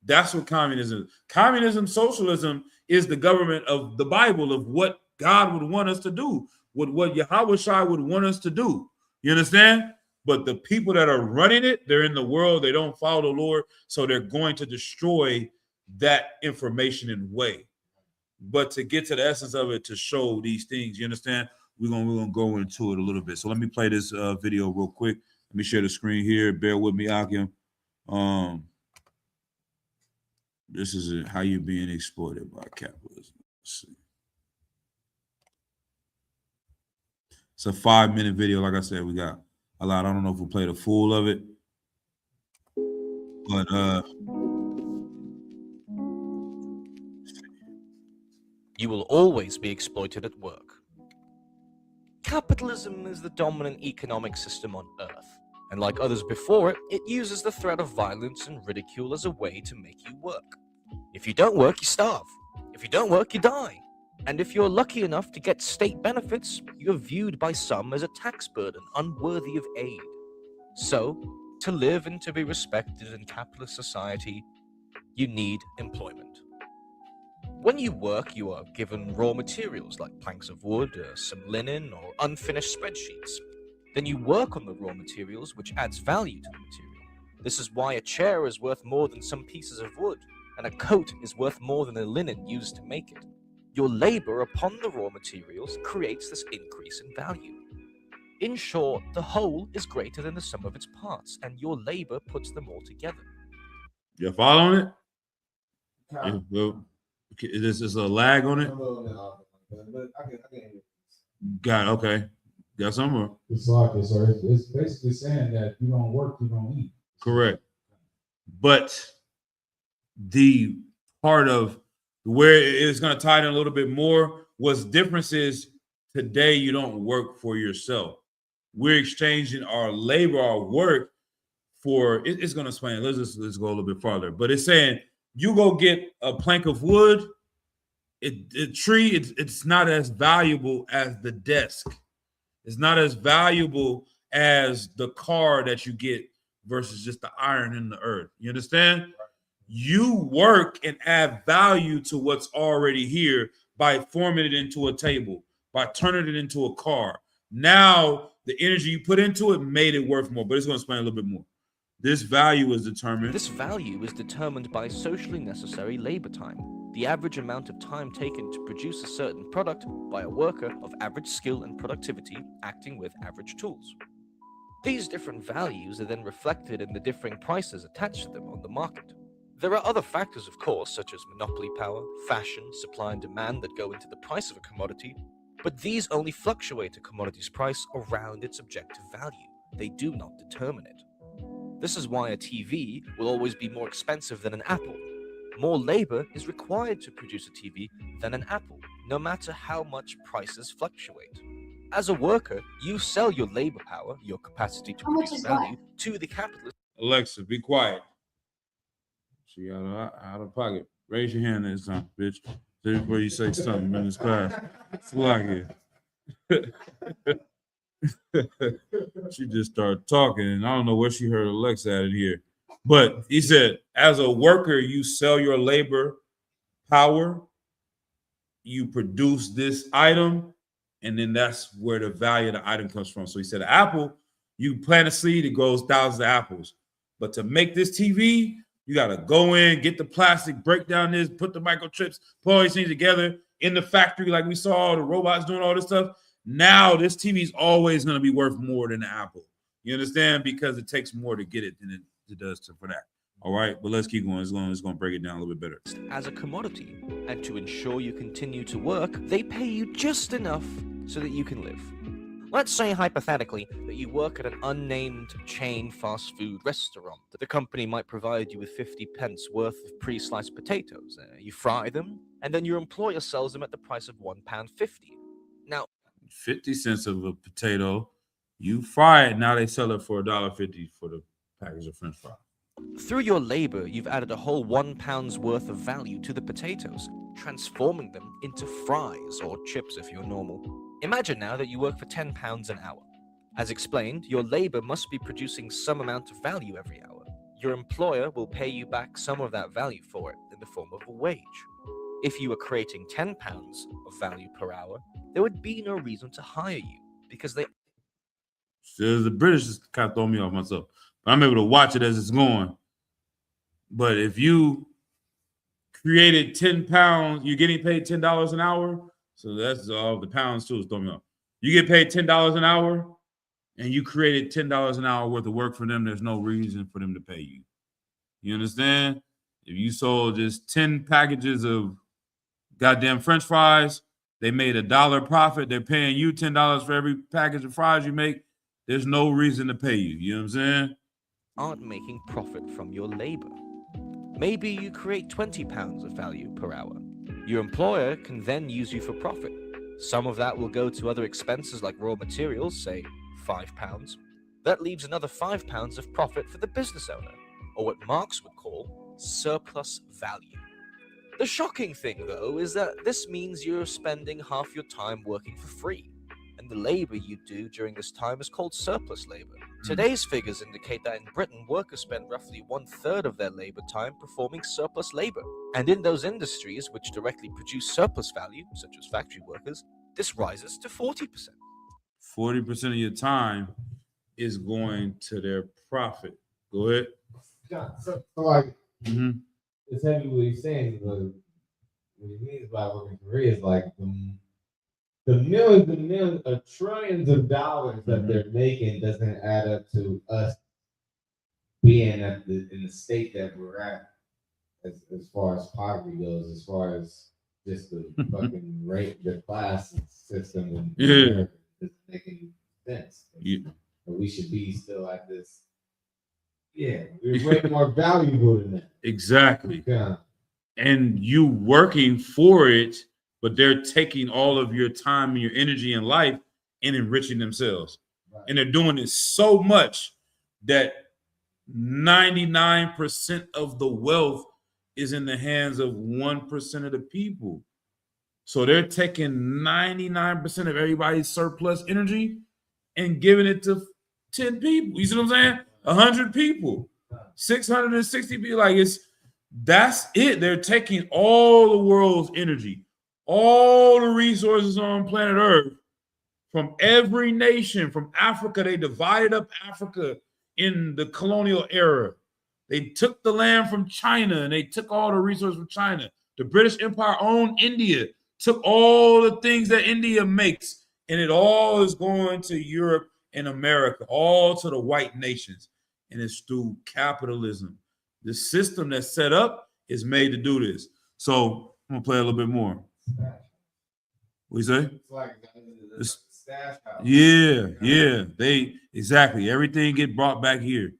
Speaker 1: That's what communism is. Communism, socialism is the government of the Bible, of what God would want us to do, what Yahweh Shai would want us to do. You understand? But the people that are running it, they're in the world, they don't follow the Lord, so they're going to destroy that information and way. But to get to the essence of it, to show these things, you understand? We're gonna go into it a little bit. So let me play this video real quick. Let me share the screen here. Bear with me, Akim. This is how you're being exploited by capitalism. Let's see. It's a 5-minute video. Like I said, we got a lot. I don't know if we'll play the full of it, but
Speaker 5: you will always be exploited at work. Capitalism is the dominant economic system on Earth, and like others before it, it uses the threat of violence and ridicule as a way to make you work. If you don't work, you starve. If you don't work, you die. And if you're lucky enough to get state benefits, you're viewed by some as a tax burden unworthy of aid. So, to live and to be respected in capitalist society, you need employment. When you work, you are given raw materials like planks of wood, some linen, or unfinished spreadsheets. Then you work on the raw materials, which adds value to the material. This is why a chair is worth more than some pieces of wood, and a coat is worth more than the linen used to make it. Your labor upon the raw materials creates this increase in value. In short, the whole is greater than the sum of its parts, and your labor puts them all together.
Speaker 1: you're following it? Yeah, well, this is a lag on it. Got it, okay. Got some more.
Speaker 2: It's like this, sir. It's basically saying that if you don't work, you don't eat.
Speaker 1: Correct. But the part of where it's going to tie in a little bit more was differences. Today, you don't work for yourself. We're exchanging our labor, our work for, it's going to explain. Let's go a little bit farther. But it's saying you go get a plank of wood, it's not as valuable as the desk. It's not as valuable as the car that you get versus just the iron in the earth. You understand? You work and add value to what's already here by forming it into a table, by turning it into a car. Now, the energy you put into it made it worth more, but it's going to explain a little bit more. This value is determined.
Speaker 5: This value is determined by socially necessary labor time, the average amount of time taken to produce a certain product by a worker of average skill and productivity acting with average tools. These different values are then reflected in the differing prices attached to them on the market. There are other factors, of course, such as monopoly power, fashion, supply and demand that go into the price of a commodity, but these only fluctuate a commodity's price around its objective value. They do not determine it. This is why a TV will always be more expensive than an apple. More labor is required to produce a TV than an apple, no matter how much prices fluctuate. As a worker, you sell your labor power, your capacity to produce value, to the capitalist.
Speaker 1: Alexa, be quiet. She out of pocket. Raise your hand this time, bitch. Before you say something in this class. It's like it. She just started talking, and I don't know where she heard Alexa at in here. But he said, as a worker, you sell your labor power, you produce this item, and then that's where the value of the item comes from. So he said, apple, you plant a seed, it grows thousands of apples. But to make this TV, you got to go in, get the plastic, break down this, put the microchips, put all these things together, in the factory, like we saw the robots doing all this stuff. Now this TV is always going to be worth more than the Apple. You understand? Because it takes more to get it than it does for that. All right, but let's keep going. It's going to break it down a little bit better.
Speaker 5: As a commodity, and to ensure you continue to work, they pay you just enough so that you can live. Let's say, hypothetically, that you work at an unnamed chain fast food restaurant. The company might provide you with 50 pence worth of pre-sliced potatoes. You fry them, and then your employer sells them at the price of £1.50. Now,
Speaker 1: 50 cents of a potato, you fry it, now they sell it for $1.50 for the package of French fries.
Speaker 5: through your labor, you've added a whole £1 worth of value to the potatoes, transforming them into fries or chips if you're normal. Imagine now that you work for £10 an hour. As explained, your labor must be producing some amount of value every hour. Your employer will pay you back some of that value for it in the form of a wage. If you were creating £10 of value per hour, there would be no reason to hire you because they
Speaker 1: So the British just kind of throw me off myself. But I'm able to watch it as it's going. But if you created 10 pounds, you're getting paid $10 an hour. So that's all the pounds too is throwing me off. You get paid $10 an hour and you created $10 an hour worth of work for them. There's no reason for them to pay you. You understand? If you sold just 10 packages of goddamn French fries, they made $1 profit. They're paying you $10 for every package of fries you make. There's no reason to pay you. You know what I'm saying?
Speaker 5: aren't making profit from your labor. Maybe you create £20 of value per hour. Your employer can then use you for profit. Some of that will go to other expenses like raw materials, say £5. That leaves another £5 of profit for the business owner, or what Marx would call surplus value. The shocking thing, though, is that this means you're spending half your time working for free, and the labor you do during this time is called surplus labor. Today's figures indicate that in Britain, workers spend roughly 1/3 of their labor time performing surplus labor. And in those industries which directly produce surplus value, such as factory workers, this rises to 40%.
Speaker 1: 40% of your time is going to their profit. Go ahead.
Speaker 3: So like,
Speaker 1: Mm-hmm.
Speaker 3: it's heavy what he's saying. What he means by working for free is like the millions and millions of trillions of dollars that they're making doesn't add up to us being in the state that we're at as far as poverty goes, as far as just the fucking rate, the class system and
Speaker 1: Yeah.
Speaker 3: doesn't make any sense.
Speaker 1: Yeah.
Speaker 3: But we should be still at this. Yeah, we're way more valuable than that.
Speaker 1: Exactly.
Speaker 3: Yeah.
Speaker 1: And you working for it, but they're taking all of your time and your energy and life and enriching themselves.
Speaker 3: Right.
Speaker 1: And they're doing it so much that 99% of the wealth is in the hands of 1% of the people. So they're taking 99% of everybody's surplus energy and giving it to 10 people. You see what I'm saying? 100 people, 660 people. Like that's it. They're taking all the world's energy, all the resources on planet Earth from every nation, from Africa. They divided up Africa in the colonial era. They took the land from China and they took all the resources from China. The British Empire owned India, took all the things that India makes, and it all is going to Europe and America, all to the white nations. And it's through capitalism. The system that's set up is made to do this. So I'm gonna play a little bit more. What you say?
Speaker 3: It's like the stash house.
Speaker 1: Yeah. They exactly everything get brought back here.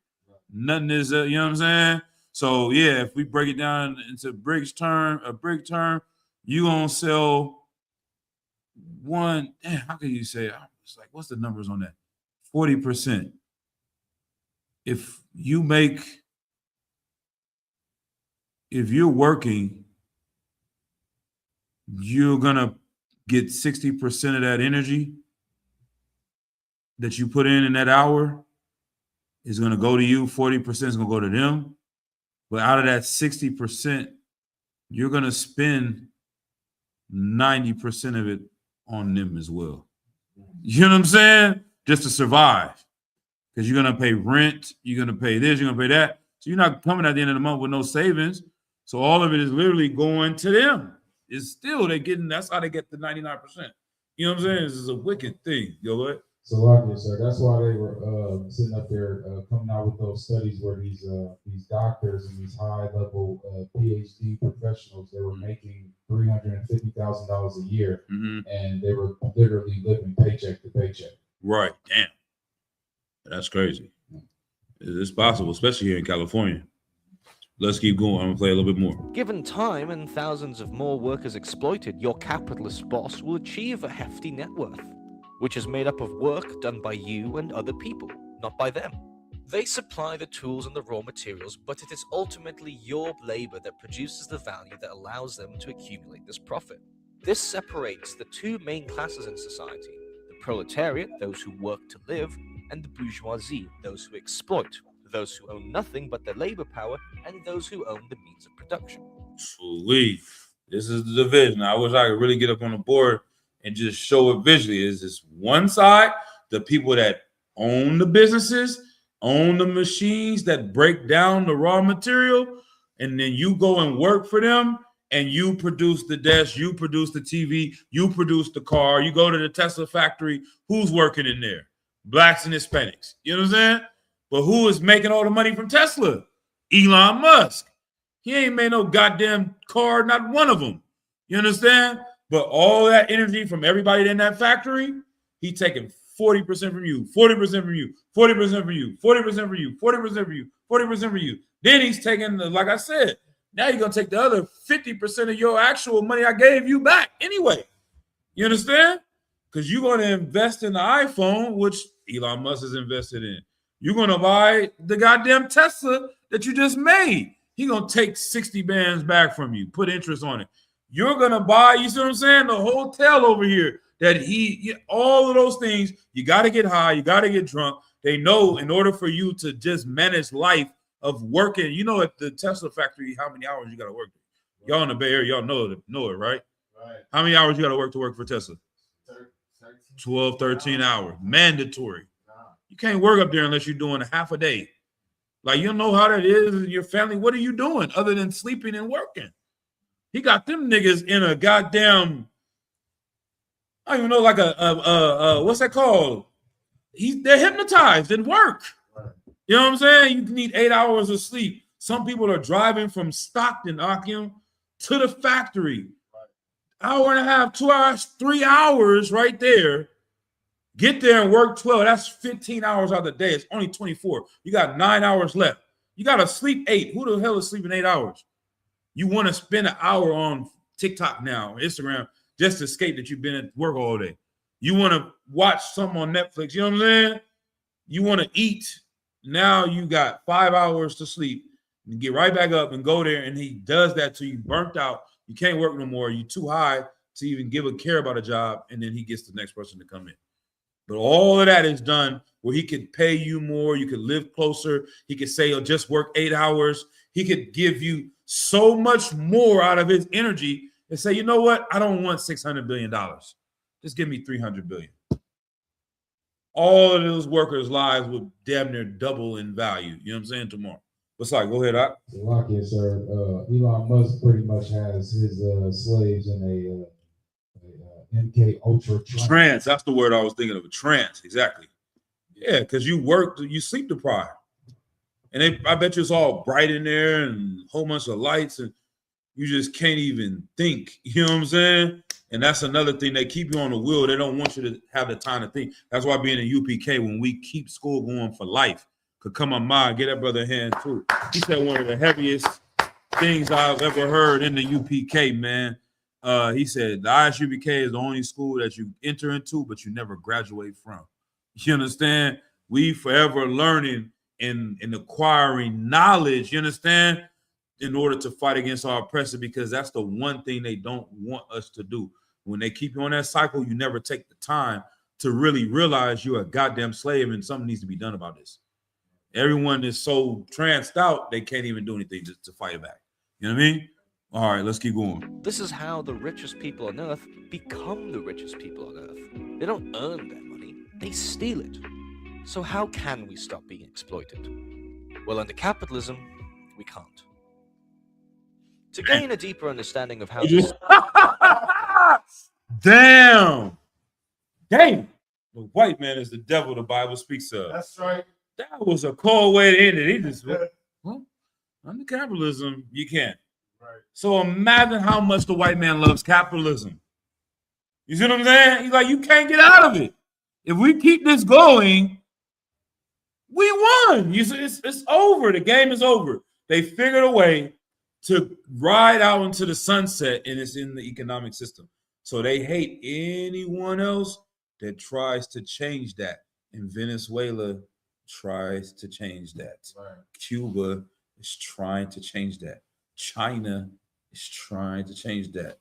Speaker 1: Nothing is, you know what I'm saying? So yeah, if we break it down into a brick term, you gonna sell one. How can you say? It's like, what's the numbers on that? 40%. If you're working, you're gonna get 60% of that energy that you put in that hour is gonna go to you. 40% is gonna go to them. But out of that 60%, you're gonna spend 90% of it on them as well. You know what I'm saying? Just to survive. Because you're going to pay rent, you're going to pay this, you're going to pay that. So you're not coming at the end of the month with no savings. So all of it is literally going to them. it's still they're getting. That's how they get the 99%. You know what I'm saying? This is a wicked thing. Yo, what?
Speaker 2: So, like sir, that's why they were sitting up there coming out with those studies where these doctors and these high level PhD professionals, they were making $350,000 a year, and they were literally living paycheck to paycheck.
Speaker 1: Right. Damn. That's crazy. It's possible, especially here in California. Let's keep going. I'm gonna play a little bit more.
Speaker 5: Given time and thousands of more workers exploited, your capitalist boss will achieve a hefty net worth, which is made up of work done by you and other people, not by them. They supply the tools and the raw materials, but it is ultimately your labor that produces the value that allows them to accumulate this profit. This separates the two main classes in society: the proletariat, those who work to live, and the bourgeoisie, those who exploit, those who own nothing but their labor power, and those who own the means of production.
Speaker 1: Sweet. This is the division. I wish I could really get up on the board and just show it visually. Is this one side, the people that own the businesses, own the machines that break down the raw material, and then you go and work for them, and you produce the desk, you produce the TV, you produce the car, you go to the Tesla factory. Who's working in there? Blacks and Hispanics. You know what I'm saying? But who is making all the money from Tesla? Elon Musk. He ain't made no goddamn car, not one of them. You understand? But all that energy from everybody in that factory, he taking 40% from you, 40% from you, 40% from you, 40% from you, 40% from you, 40% from you. Then he's taking, like I said, now you're going to take the other 50% of your actual money I gave you back anyway. You understand? Because you're going to invest in the iPhone, which Elon Musk is invested in. You're going to buy the goddamn Tesla that you just made. He's going to take 60 bands back from you, put interest on it. You're going to buy, you see what I'm saying, the hotel over here that all of those things, you got to get high, you got to get drunk. They know in order for you to just manage life of working, you know, at the Tesla factory, how many hours you got to work. Y'all in the Bay Area, y'all know it, right? Right. How many hours you got to work for Tesla? 12, 13 hours, mandatory. You can't work up there unless you're doing a half a day. Like, you know how that is in your family. What are you doing other than sleeping and working? He got them niggas in a goddamn, I don't even know, like what's that called? They're hypnotized and work. Right. You know what I'm saying? You need 8 hours of sleep. Some people are driving from Stockton, Akim, to the factory. Right. Hour and a half, 2 hours, 3 hours right there. Get there and work 12. That's 15 hours out of the day. It's only 24. You got 9 hours left. You got to sleep 8. Who the hell is sleeping 8 hours? You want to spend an hour on TikTok now, Instagram, just to escape that you've been at work all day. You want to watch something on Netflix. You know what I'm saying? You want to eat. Now you got 5 hours to sleep and get right back up and go there. And he does that till you burnt out. You can't work no more. You're too high to even give a care about a job. And then he gets the next person to come in. But all of that is done where he could pay you more. You could live closer. He could say, just work 8 hours. He could give you so much more out of his energy and say, you know what? I don't want $600 billion. Just give me $300 billion. All of those workers' lives would damn near double in value. You know what I'm saying? Tomorrow. What's like? Go ahead, Doc.
Speaker 2: Lock it, sir. Elon Musk pretty much has his slaves in a MK Ultra
Speaker 1: trance. That's the word I was thinking of. A trance, exactly. Yeah, because you work, you sleep deprived, and I bet you it's all bright in there and a whole bunch of lights, and you just can't even think. You know what I'm saying? And that's another thing. They keep you on the wheel. They don't want you to have the time to think. That's why being in UPK, when we keep school going for life, could come on my get that brother a hand too. He said one of the heaviest things I've ever heard in the UPK, man. He said the ISUPK is the only school that you enter into, but you never graduate from. You understand? We forever learning and acquiring knowledge, you understand, in order to fight against our oppressor, because that's the one thing they don't want us to do. When they keep you on that cycle, you never take the time to really realize you're a goddamn slave and something needs to be done about this. Everyone is so tranced out, they can't even do anything to fight it back. You know what I mean? All right, let's keep going.
Speaker 5: This is how the richest people on Earth become the richest people on Earth. They don't earn their money, they steal it. So how can we stop being exploited? Well, under capitalism, we can't. To gain a deeper understanding of how this...
Speaker 1: Damn. Damn. The white man is the devil the Bible speaks of.
Speaker 3: That's right.
Speaker 1: That was a cold way to end it. He just, well, under capitalism, you can't.
Speaker 3: Right.
Speaker 1: So imagine how much the white man loves capitalism. You see what I'm saying? He's like, you can't get out of it. If we keep this going, we won. You see, it's over. The game is over. They figured a way to ride out into the sunset, and it's in the economic system. So they hate anyone else that tries to change that. And Venezuela tries to change that.
Speaker 3: Right.
Speaker 1: Cuba is trying to change that. China is trying to change that.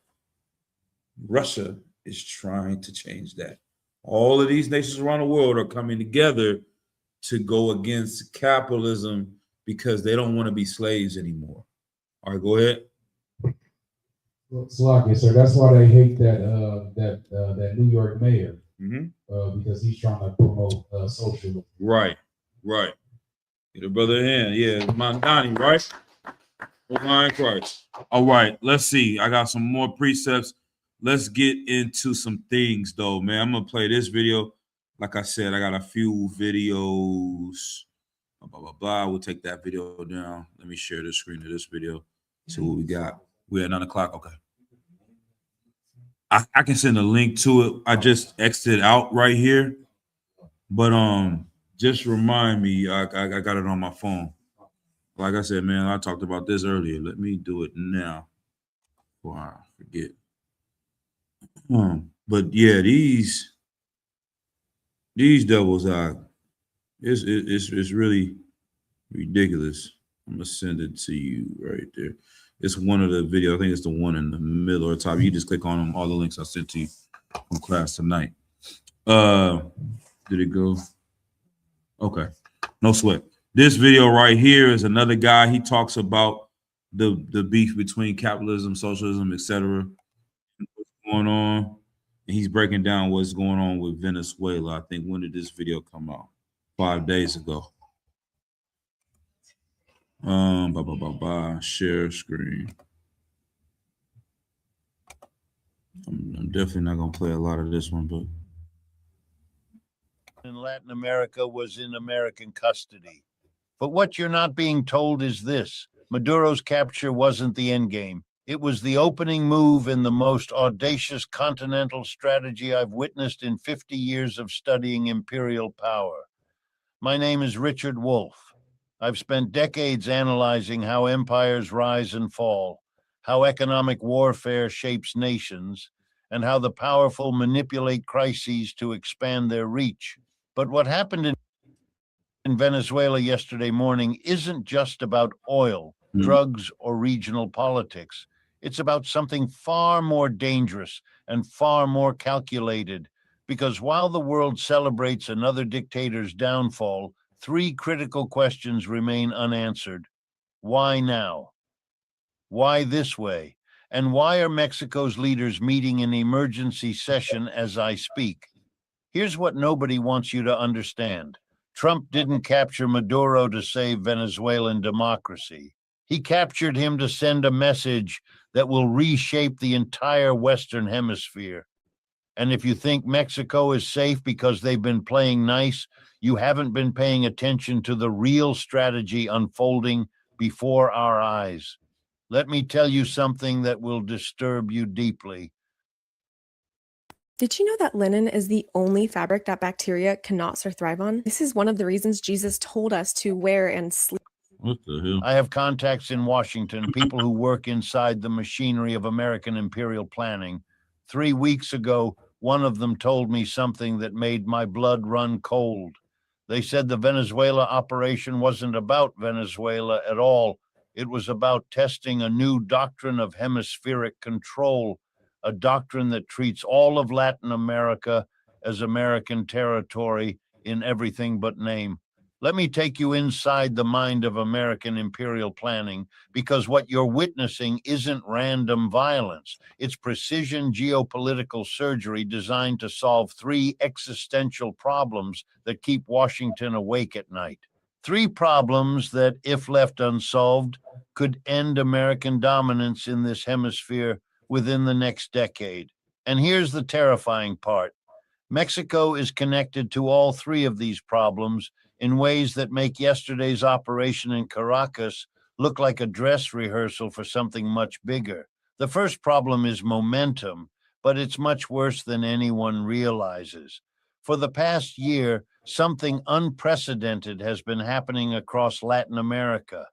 Speaker 1: Russia is trying to change that. All of these nations around the world are coming together to go against capitalism because they don't want to be slaves anymore. All right, go ahead.
Speaker 2: Slovakia, sir. That's why they hate that New York mayor, because he's trying to promote socialism.
Speaker 1: Right. Get a brother in. Yeah, Mandani, right? Christ. All right, let's see. I got some more precepts. Let's get into some things, though, man. I'm going to play this video. Like I said, I got a few videos. Blah, blah, blah. We'll take that video down. Let me share the screen of this video. See what we got. We're at 9 o'clock. Okay. I can send a link to it. I just exited out right here. But just remind me, I got it on my phone. Like I said, man, I talked about this earlier. Let me do it now before I forget. But yeah, these devils are it's really ridiculous. I'm gonna send it to you right there. It's one of the videos. I think it's the one in the middle or top. You just click on them. All the links I sent to you from class tonight. Did it go? Okay, no sweat. This video right here is another guy. He talks about the beef between capitalism, socialism, etc. What's going on? And he's breaking down what's going on with Venezuela. I think, when did this video come out? 5 days ago. Share screen. I'm definitely not gonna play a lot of this one, but
Speaker 6: in Latin America was in American custody. But what you're not being told is this: Maduro's capture wasn't the end game. It was the opening move in the most audacious continental strategy I've witnessed in 50 years of studying imperial power. My name is Richard Wolff. I've spent decades analyzing how empires rise and fall, how economic warfare shapes nations, and how the powerful manipulate crises to expand their reach. But what happened in Venezuela yesterday morning isn't just about oil, drugs, or regional politics. It's about something far more dangerous and far more calculated, because while the world celebrates another dictator's downfall, 3 critical questions remain unanswered. Why now? Why this way? And why are Mexico's leaders meeting in emergency session as I speak? Here's what nobody wants you to understand. Trump didn't capture Maduro to save Venezuelan democracy. He captured him to send a message that will reshape the entire Western Hemisphere. And if you think Mexico is safe because they've been playing nice, you haven't been paying attention to the real strategy unfolding before our eyes. Let me tell you something that will disturb you deeply.
Speaker 7: Did you know that linen is the only fabric that bacteria cannot thrive on? This is one of the reasons Jesus told us to wear and sleep.
Speaker 1: what the hell?
Speaker 6: I have contacts in Washington, people who work inside the machinery of American imperial planning. 3 weeks ago, one of them told me something that made my blood run cold. They said the Venezuela operation wasn't about Venezuela at all. It was about testing a new doctrine of hemispheric control, a doctrine that treats all of Latin America as American territory in everything but name. Let me take you inside the mind of American imperial planning, because what you're witnessing isn't random violence. It's precision geopolitical surgery designed to solve 3 existential problems that keep Washington awake at night. 3 problems that, if left unsolved, could end American dominance in this hemisphere within the next decade. And here's the terrifying part. Mexico is connected to all three of these problems in ways that make yesterday's operation in Caracas look like a dress rehearsal for something much bigger. The first problem is momentum, but it's much worse than anyone realizes. For the past year, something unprecedented has been happening across Latin America.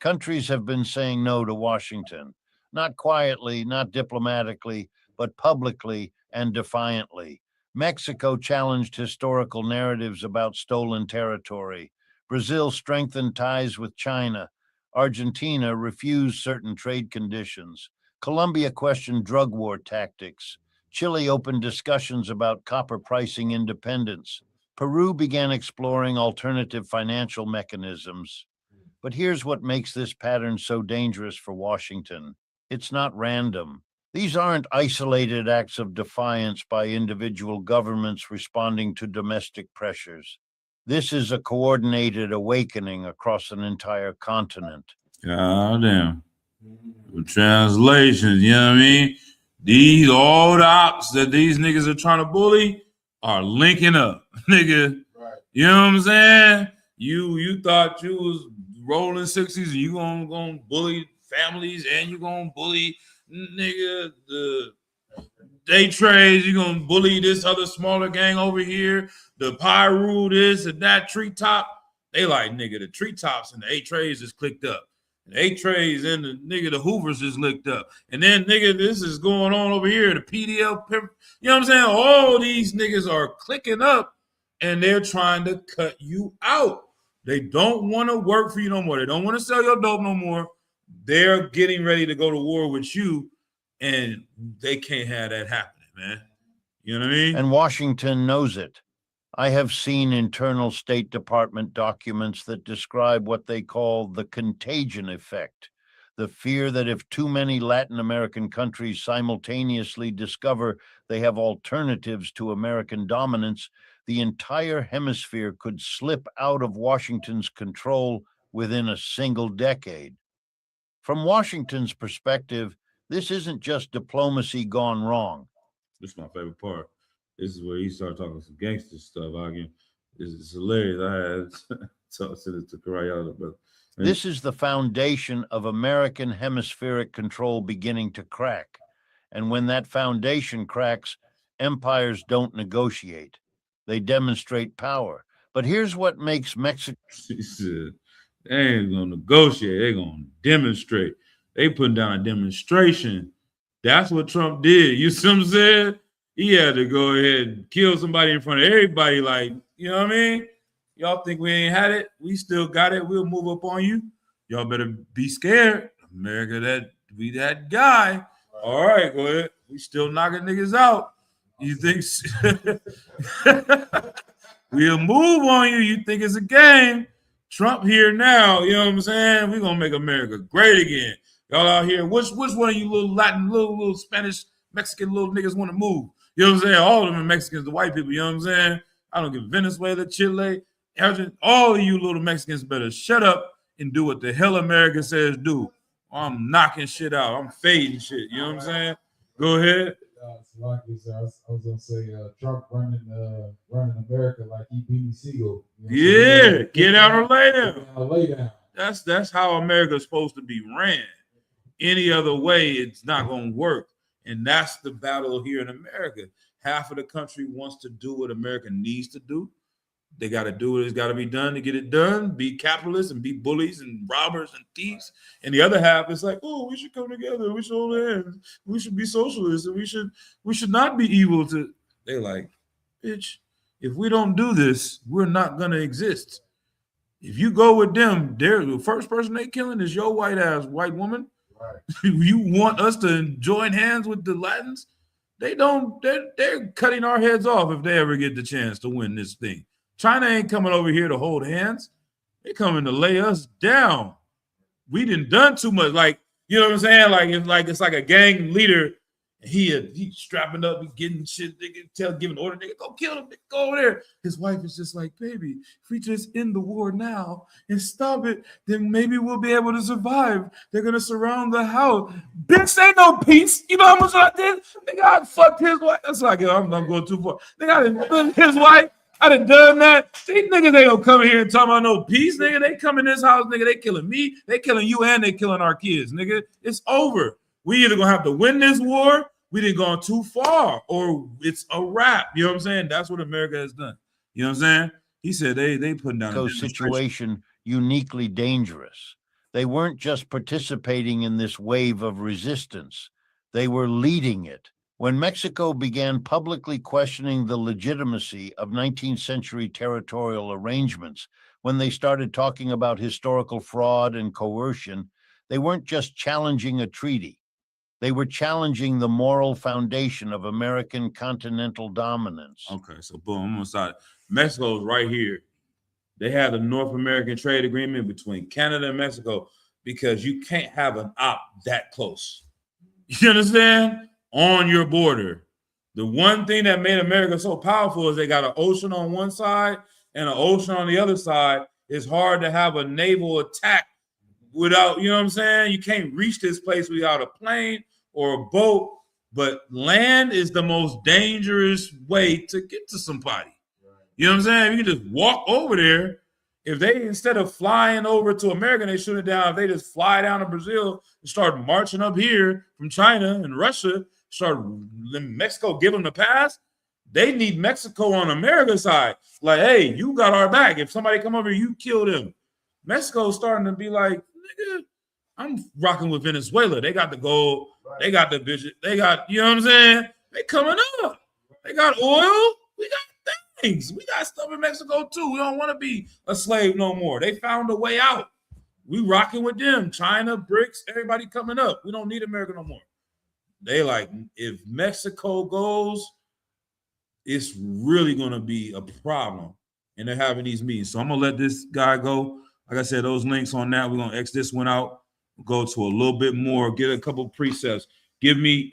Speaker 6: Countries have been saying no to Washington, not quietly, not diplomatically, but publicly and defiantly. Mexico challenged historical narratives about stolen territory. Brazil strengthened ties with China. Argentina refused certain trade conditions. Colombia questioned drug war tactics. Chile opened discussions about copper pricing independence. Peru began exploring alternative financial mechanisms. But here's what makes this pattern so dangerous for Washington. It's not random. These aren't isolated acts of defiance by individual governments responding to domestic pressures. This is a coordinated awakening across an entire continent.
Speaker 1: God damn. The translations, you know what I mean? These all the ops that these niggas are trying to bully are linking up, nigga.
Speaker 2: Right.
Speaker 1: You know what I'm saying? You thought you was rolling 60s and you gonna bully families and you gonna bully nigga the day trades, you gonna bully this other smaller gang over here, the Pyru, this and that treetop. They like, nigga, the treetops and the 8 trays is clicked up. The 8 trays and the nigga, the Hoovers is licked up. And then, nigga, this is going on over here. The PDL, you know what I'm saying? All these niggas are clicking up and they're trying to cut you out. They don't want to work for you no more. They don't want to sell your dope no more. They're getting ready to go to war with you, and they can't have that happening, man. You know what I mean?
Speaker 6: And Washington knows it. I have seen internal State Department documents that describe what they call the contagion effect, the fear that if too many Latin American countries simultaneously discover they have alternatives to American dominance, the entire hemisphere could slip out of Washington's control within a single decade. From Washington's perspective, this isn't just diplomacy gone wrong.
Speaker 1: This is my favorite part. This is where he started talking some gangster stuff. It's hilarious. I had talked to Karayala, but
Speaker 6: this is the foundation of American hemispheric control beginning to crack. And when that foundation cracks, empires don't negotiate. They demonstrate power. But here's what makes Mexico.
Speaker 1: She said, they ain't gonna negotiate, they're gonna demonstrate. They putting down a demonstration. That's what Trump did. You see what I'm saying? He had to go ahead and kill somebody in front of everybody, like, you know what I mean? Y'all think we ain't had it? We still got it. We'll move up on you. Y'all better be scared. America, that we that guy. All right, go ahead. We still knocking niggas out. You think we'll move on you? You think it's a game? Trump here now, you know what I'm saying? We're gonna make America great again. Y'all out here, which one of you little Latin, little Spanish, Mexican little niggas want to move? You know what I'm saying? All of them are Mexicans, the white people, you know what I'm saying? I don't give Venezuela, Chile, Argentina, all of you little Mexicans better shut up and do what the hell America says do. I'm knocking shit out. I'm fading shit. You know what I'm saying? Go ahead.
Speaker 2: I was gonna say Trump running America like he Beanie Siegel.
Speaker 1: Yeah, get out or lay down.
Speaker 2: Lay down.
Speaker 1: That's how America's supposed to be ran. Any other way, it's not gonna work. And that's the battle here in America. Half of the country wants to do what America needs to do. They got to do what it's got to be done to get it done, be capitalists and be bullies and robbers and thieves. And the other half is like, oh, we should come together. We should hold hands. We should be socialists. And we should not be evil to. They're like, bitch, if we don't do this, we're not going to exist. If you go with them, they're the first person they killing is your white ass white woman.
Speaker 2: Right.
Speaker 1: You want us to join hands with the Latins? They don't. They're cutting our heads off if they ever get the chance to win this thing. China ain't coming over here to hold hands. They're coming to lay us down. We done too much. Like, you know what I'm saying? Like it's like a gang leader He strapping up, he getting shit, nigga, giving order, nigga, go kill him, nigga, go over there. His wife is just like, baby, if we just end the war now and stop it, then maybe we'll be able to survive. They're gonna surround the house. Bitch, ain't no peace. You know how much I did? Nigga, I fucked his wife. That's like, I'm going too far. Nigga, I done his wife. I done that. These niggas ain't gonna come in here and talk about no peace, nigga. They come in this house, nigga. They killing me, they killing you, and they killing our kids, nigga. It's over. We either gonna have to win this war, we didn't go too far, or it's a wrap. You know what I'm saying? That's what America has done. You know what I'm saying? He said they putting down a
Speaker 6: situation uniquely dangerous. They weren't just participating in this wave of resistance, they were leading it. When Mexico began publicly questioning the legitimacy of 19th century territorial arrangements, when they started talking about historical fraud and coercion, they weren't just challenging a treaty. They were challenging the moral foundation of American continental dominance.
Speaker 1: Okay, so boom, I'm gonna start. Mexico's right here. They had a North American trade agreement between Canada and Mexico because you can't have an op that close. You understand? On your border. The one thing that made America so powerful is they got an ocean on one side and an ocean on the other side. It's hard to have a naval attack without, you know what I'm saying? You can't reach this place without a plane or a boat, but land is the most dangerous way to get to somebody. You know what I'm saying? You can just walk over there. If they, instead of flying over to America and they shoot it down, if they just fly down to Brazil and start marching up here from China and Russia, start Mexico, give them the pass, they need Mexico on America's side. Like, hey, you got our back. If somebody come over, you kill them. Mexico's starting to be like, nigga, I'm rocking with Venezuela. They got the gold. They got the bitch. They got, you know what I'm saying? They coming up. They got oil. We got things. We got stuff in Mexico too. We don't want to be a slave no more. They found a way out. We rocking with them. China, BRICS, everybody coming up. We don't need America no more. They like, if Mexico goes, it's really going to be a problem. And they're having these meetings. So I'm going to let this guy go. Like I said, those links on that, we're going to X this one out, go to a little bit more, get a couple precepts. Give me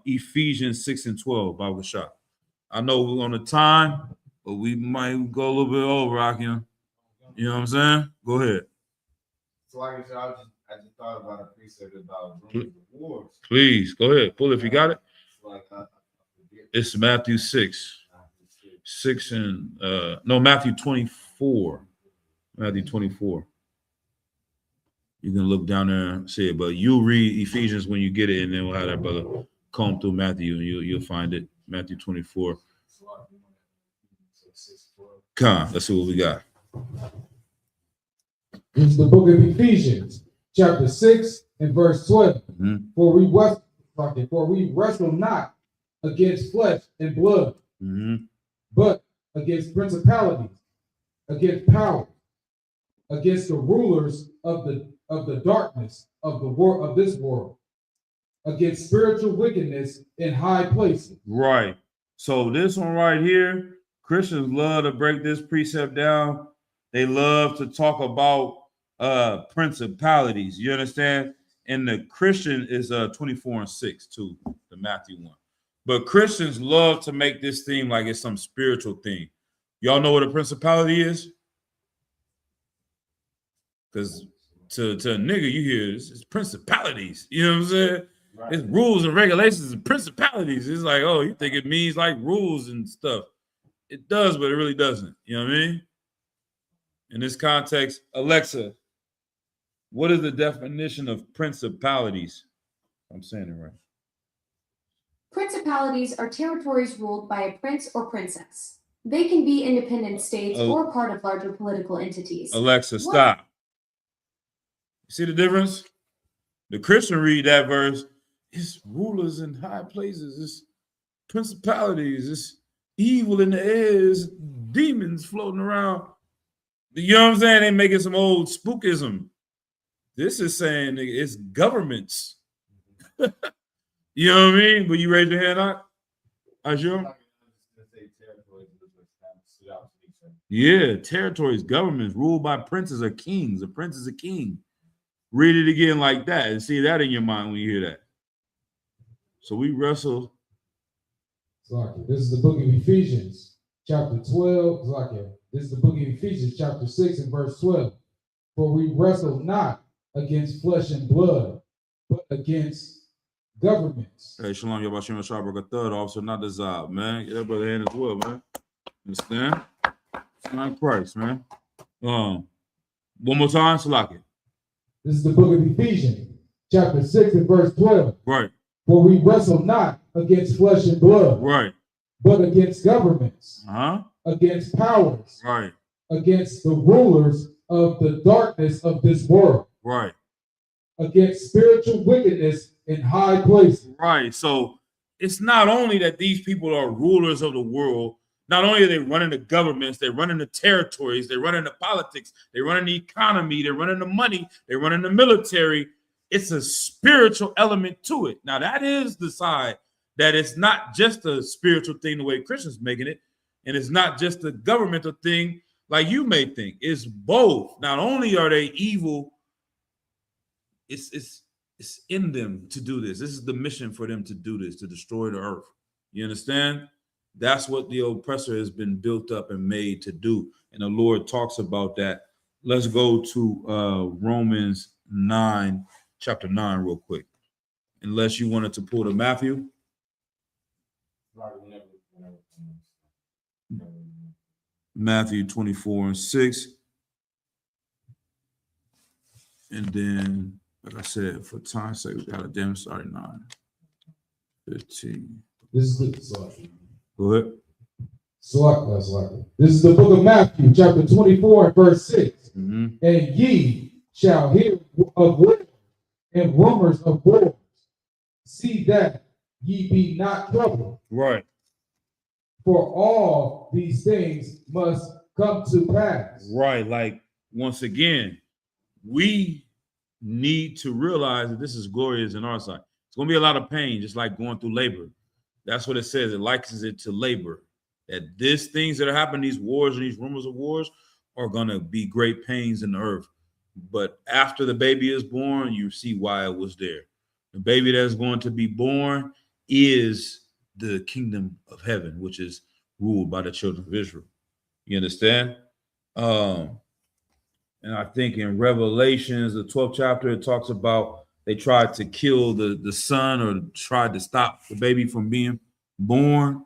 Speaker 1: Ephesians 6 and 12, Bible shot. I know we're on the time, but we might go a little bit over, Akim. You know what I'm saying? Go ahead.
Speaker 3: So like I said, I just thought about a precept about rumors of wars.
Speaker 1: Please, go ahead. Pull it if you got it.
Speaker 3: Like,
Speaker 1: It's Matthew 6. 6 and, no, Matthew 24. Matthew 24. You can look down there and see it, but you'll read Ephesians when you get it, and then we'll have that brother comb through Matthew, and you'll find it. Matthew 24. Come, let's see what we got.
Speaker 2: This is the book of Ephesians, chapter 6 and verse 12.
Speaker 1: Mm-hmm.
Speaker 2: For we wrestle not against flesh and blood, but against principalities, against powers, against the rulers of the darkness of the world of this world, against spiritual wickedness in high places.
Speaker 1: Right. So this one right here, Christians love to break this precept down. They love to talk about principalities. You understand? And the Christian is 24 and 6 too, the Matthew one. But Christians love to make this thing like it's some spiritual thing. Y'all know what a principality is? Because to a nigga, you hear it's principalities. You know what I'm saying? Right. It's rules and regulations and principalities. It's like, oh, you think it means like rules and stuff. It does, but it really doesn't. You know what I mean? In this context, Alexa, what is the definition of principalities? I'm saying it right.
Speaker 4: Principalities are territories ruled by a prince or princess. They can be independent states or part of larger political entities.
Speaker 1: Alexa, stop. See the difference? The Christian read that verse, it's rulers in high places, it's principalities, it's evil in the air, it's demons floating around. You know what I'm saying? They making some old spookism. This is saying it's governments. You know what I mean? But you raise your hand up? I sure. Yeah, territories, governments ruled by princes or kings. A prince is a king. Read it again like that and see that in your mind when you hear that. So we wrestle.
Speaker 2: Zlakia, this is the book of Ephesians, chapter 12. Zlakia, this is the book of Ephesians, chapter 6 and verse 12. For we wrestle not against flesh and blood, but against governments.
Speaker 1: Hey, Shalom, Yabashim Shabrak, a third officer, not the Zab, man. Get that brother hand as well, man. Understand? It's not Christ, man. One more time, Salakia.
Speaker 2: This is the book of Ephesians, chapter 6 and verse 12.
Speaker 1: Right,
Speaker 2: For we wrestle not against flesh and blood,
Speaker 1: right.
Speaker 2: but against governments,
Speaker 1: Uh-huh.
Speaker 2: against powers,
Speaker 1: Right,
Speaker 2: against the rulers of the darkness of this world,
Speaker 1: right,
Speaker 2: against spiritual wickedness in high places.
Speaker 1: right. So it's not only that these people are rulers of the world, not only are they running the governments, they're running the territories, they're running the politics, they're running the economy, they're running the money, they're running the military. It's a spiritual element to it. Now, that is the side that it's not just a spiritual thing the way Christians making it, and it's not just a governmental thing like you may think. It's both. Not only are they evil, it's in them to do this. This is the mission for them to do this, to destroy the earth. You understand? That's what the oppressor has been built up and made to do. And the Lord talks about that. Let's go to Romans 9, chapter 9, real quick. Unless you wanted to pull to Matthew. Matthew 24 and 6. And then, like I said, for time's sake, we got a damn starting 9. 15.
Speaker 2: This is the
Speaker 1: Go ahead.
Speaker 2: This is the book of Matthew, chapter 24 and verse 6.
Speaker 1: Mm-hmm.
Speaker 2: And ye shall hear of wars and rumors of wars. See that ye be not troubled,
Speaker 1: Right.
Speaker 2: for all these things must come to pass.
Speaker 1: Right. Like, once again, we need to realize that this is glorious in our sight. It's going to be a lot of pain, just like going through labor. That's what it says. It likens it to labor. That these things that are happening, these wars and these rumors of wars, are going to be great pains in the earth. But after the baby is born, you see why it was there. The baby that's going to be born is the kingdom of heaven, which is ruled by the children of Israel. You understand? And I think in Revelations, the 12th chapter, it talks about they tried to kill the son, or tried to stop the baby from being born.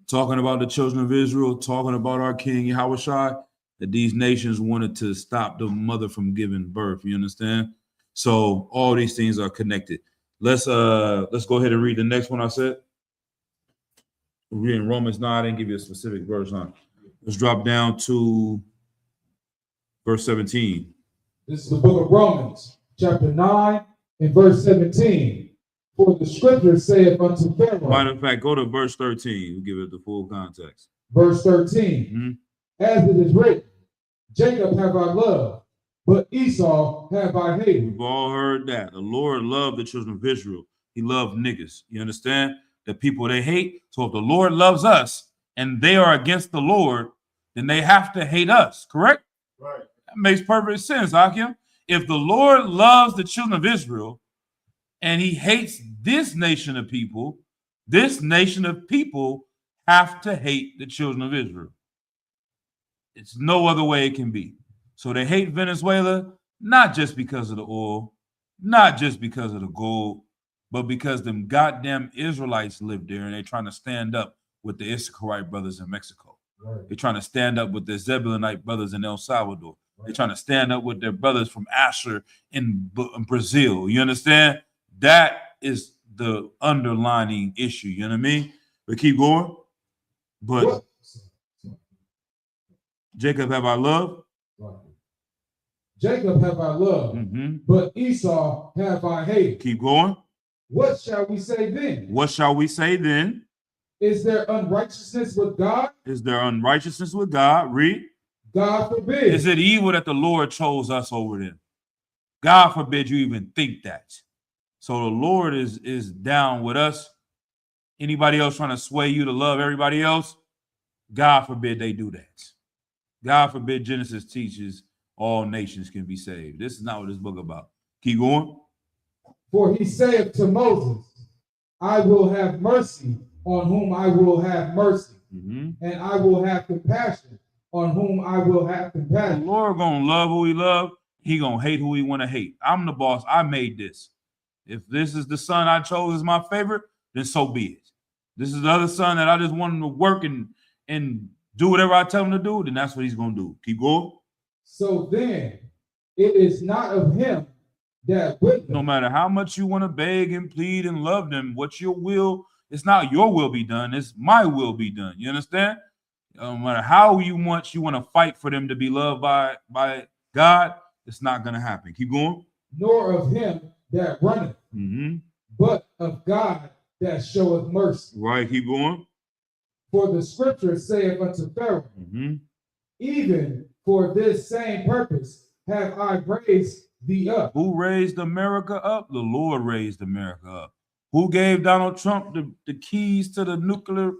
Speaker 1: Talking about the children of Israel, talking about our king Yahushua, that these nations wanted to stop the mother from giving birth. You understand? So all these things are connected. Let's go ahead and read the next one I said. We're reading Romans 9. I didn't give you a specific verse on. Let's drop down to verse 17.
Speaker 2: This is the book of Romans, chapter 9 and verse 17. For the scripture saith unto Pharaoh.
Speaker 1: Matter of fact, go to verse 13. We'll give it the full context.
Speaker 2: Verse 13. As it is written, Jacob have I loved, but Esau have I hated.
Speaker 1: We've all heard that. The Lord loved the children of Israel. He loved niggas. You understand? The people they hate. So if the Lord loves us and they are against the Lord, then they have to hate us. Correct?
Speaker 3: Right.
Speaker 1: That makes perfect sense, Akim. If the Lord loves the children of Israel and he hates this nation of people have to hate the children of Israel. It's no other way it can be. So they hate Venezuela, not just because of the oil, not just because of the gold, but because them goddamn Israelites live there and they're trying to stand up with the Issacharite brothers in Mexico.
Speaker 2: Right.
Speaker 1: They're trying to stand up with the Zebulonite brothers in El Salvador. Right. They're trying to stand up with their brothers from Asher in Brazil. You understand? That is the underlining issue. You know what I mean? But keep going. But
Speaker 2: What?
Speaker 1: Jacob have I loved.
Speaker 2: Right. Jacob have I loved, but Esau have I hated.
Speaker 1: Keep going.
Speaker 2: What shall we say then?
Speaker 1: What shall we say then?
Speaker 2: Is there unrighteousness with God?
Speaker 1: Is there unrighteousness with God? Read.
Speaker 2: God forbid.
Speaker 1: Is it evil that the Lord chose us over them? God forbid you even think that. So the Lord is down with us. Anybody else trying to sway you to love everybody else? God forbid they do that. God forbid Genesis teaches all nations can be saved. This is not what this book about. Keep going.
Speaker 2: For he saith to Moses, I will have mercy on whom I will have mercy, and I will have compassion on whom I will have
Speaker 1: The
Speaker 2: compassion.
Speaker 1: Lord gonna love who he love. He gonna hate who he want to hate. I'm the boss. I made this. If this is the son I chose as my favorite, then so be it. This is the other son that I just want him to work and do whatever I tell him to do, then that's what he's gonna do. Keep going.
Speaker 2: So then, it is not of him that with
Speaker 1: No
Speaker 2: them.
Speaker 1: matter how much you want to beg and plead and love them, what your will, it's not your will be done, it's my will be done. You understand? No matter how you want to fight for them to be loved by God, it's not gonna happen. Keep going.
Speaker 2: Nor of him that runneth, but of God that showeth mercy.
Speaker 1: Right, keep going.
Speaker 2: For the scripture saith unto Pharaoh, even for this same purpose have I raised thee up.
Speaker 1: Who raised America up? The Lord raised America up. Who gave Donald Trump the keys to the nuclear?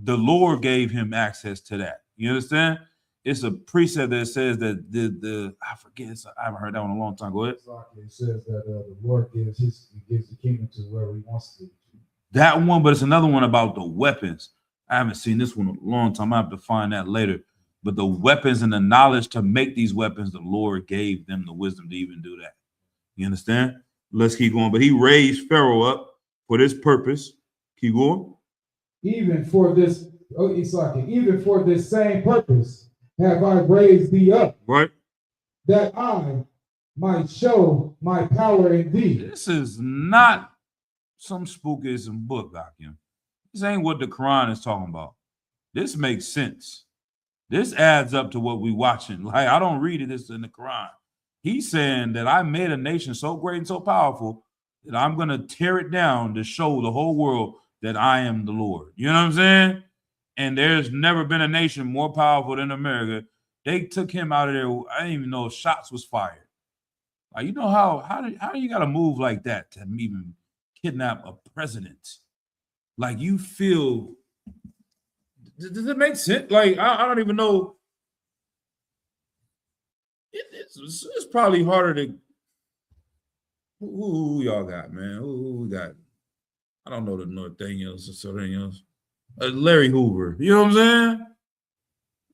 Speaker 1: The Lord gave him access to that. You understand? It's a precept that says that the I forget. I haven't heard that one in a long time. Go ahead.
Speaker 2: It says that the Lord gives the kingdom to whoever he wants to.
Speaker 1: That one, but it's another one about the weapons. I haven't seen this one in a long time. I have to find that later. But the weapons and the knowledge to make these weapons, the Lord gave them the wisdom to even do that. You understand? Let's keep going. But he raised Pharaoh up for this purpose. Keep going.
Speaker 2: Even for this, even for this same purpose have I raised thee up,
Speaker 1: Right.
Speaker 2: that I might show my power in thee.
Speaker 1: This is not some spookism book, Akim. This ain't what the Quran is talking about. This makes sense. This adds up to what we watching. Like, I don't read this in the Quran. He's saying that I made a nation so great and so powerful that I'm going to tear it down to show the whole world that I am the Lord. You know what I'm saying? And there's never been a nation more powerful than America. They took him out of there. I didn't even know shots was fired. Like, you know how do you got to move like that to even kidnap a president? Like, you feel, does it make sense? Like, I don't even know. It's probably harder to, who y'all got, man? Who we got? I don't know the Northanians or Southanians. Larry Hoover. You know what I'm saying?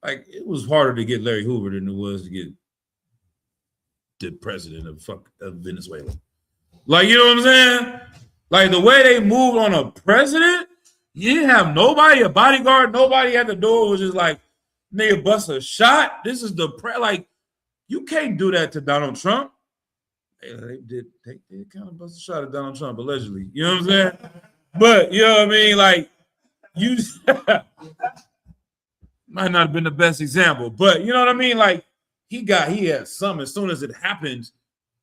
Speaker 1: Like, it was harder to get Larry Hoover than it was to get the president of Venezuela. Like, you know what I'm saying? Like, the way they moved on a president, you didn't have nobody, a bodyguard, nobody at the door. It was just like, nigga, bust a shot. This is like, you can't do that to Donald Trump. They kind of bust a shot at Donald Trump, allegedly. You know what I'm saying? But, you know what I mean? Like, you might not have been the best example, but you know what I mean? Like, he had some. As soon as it happened,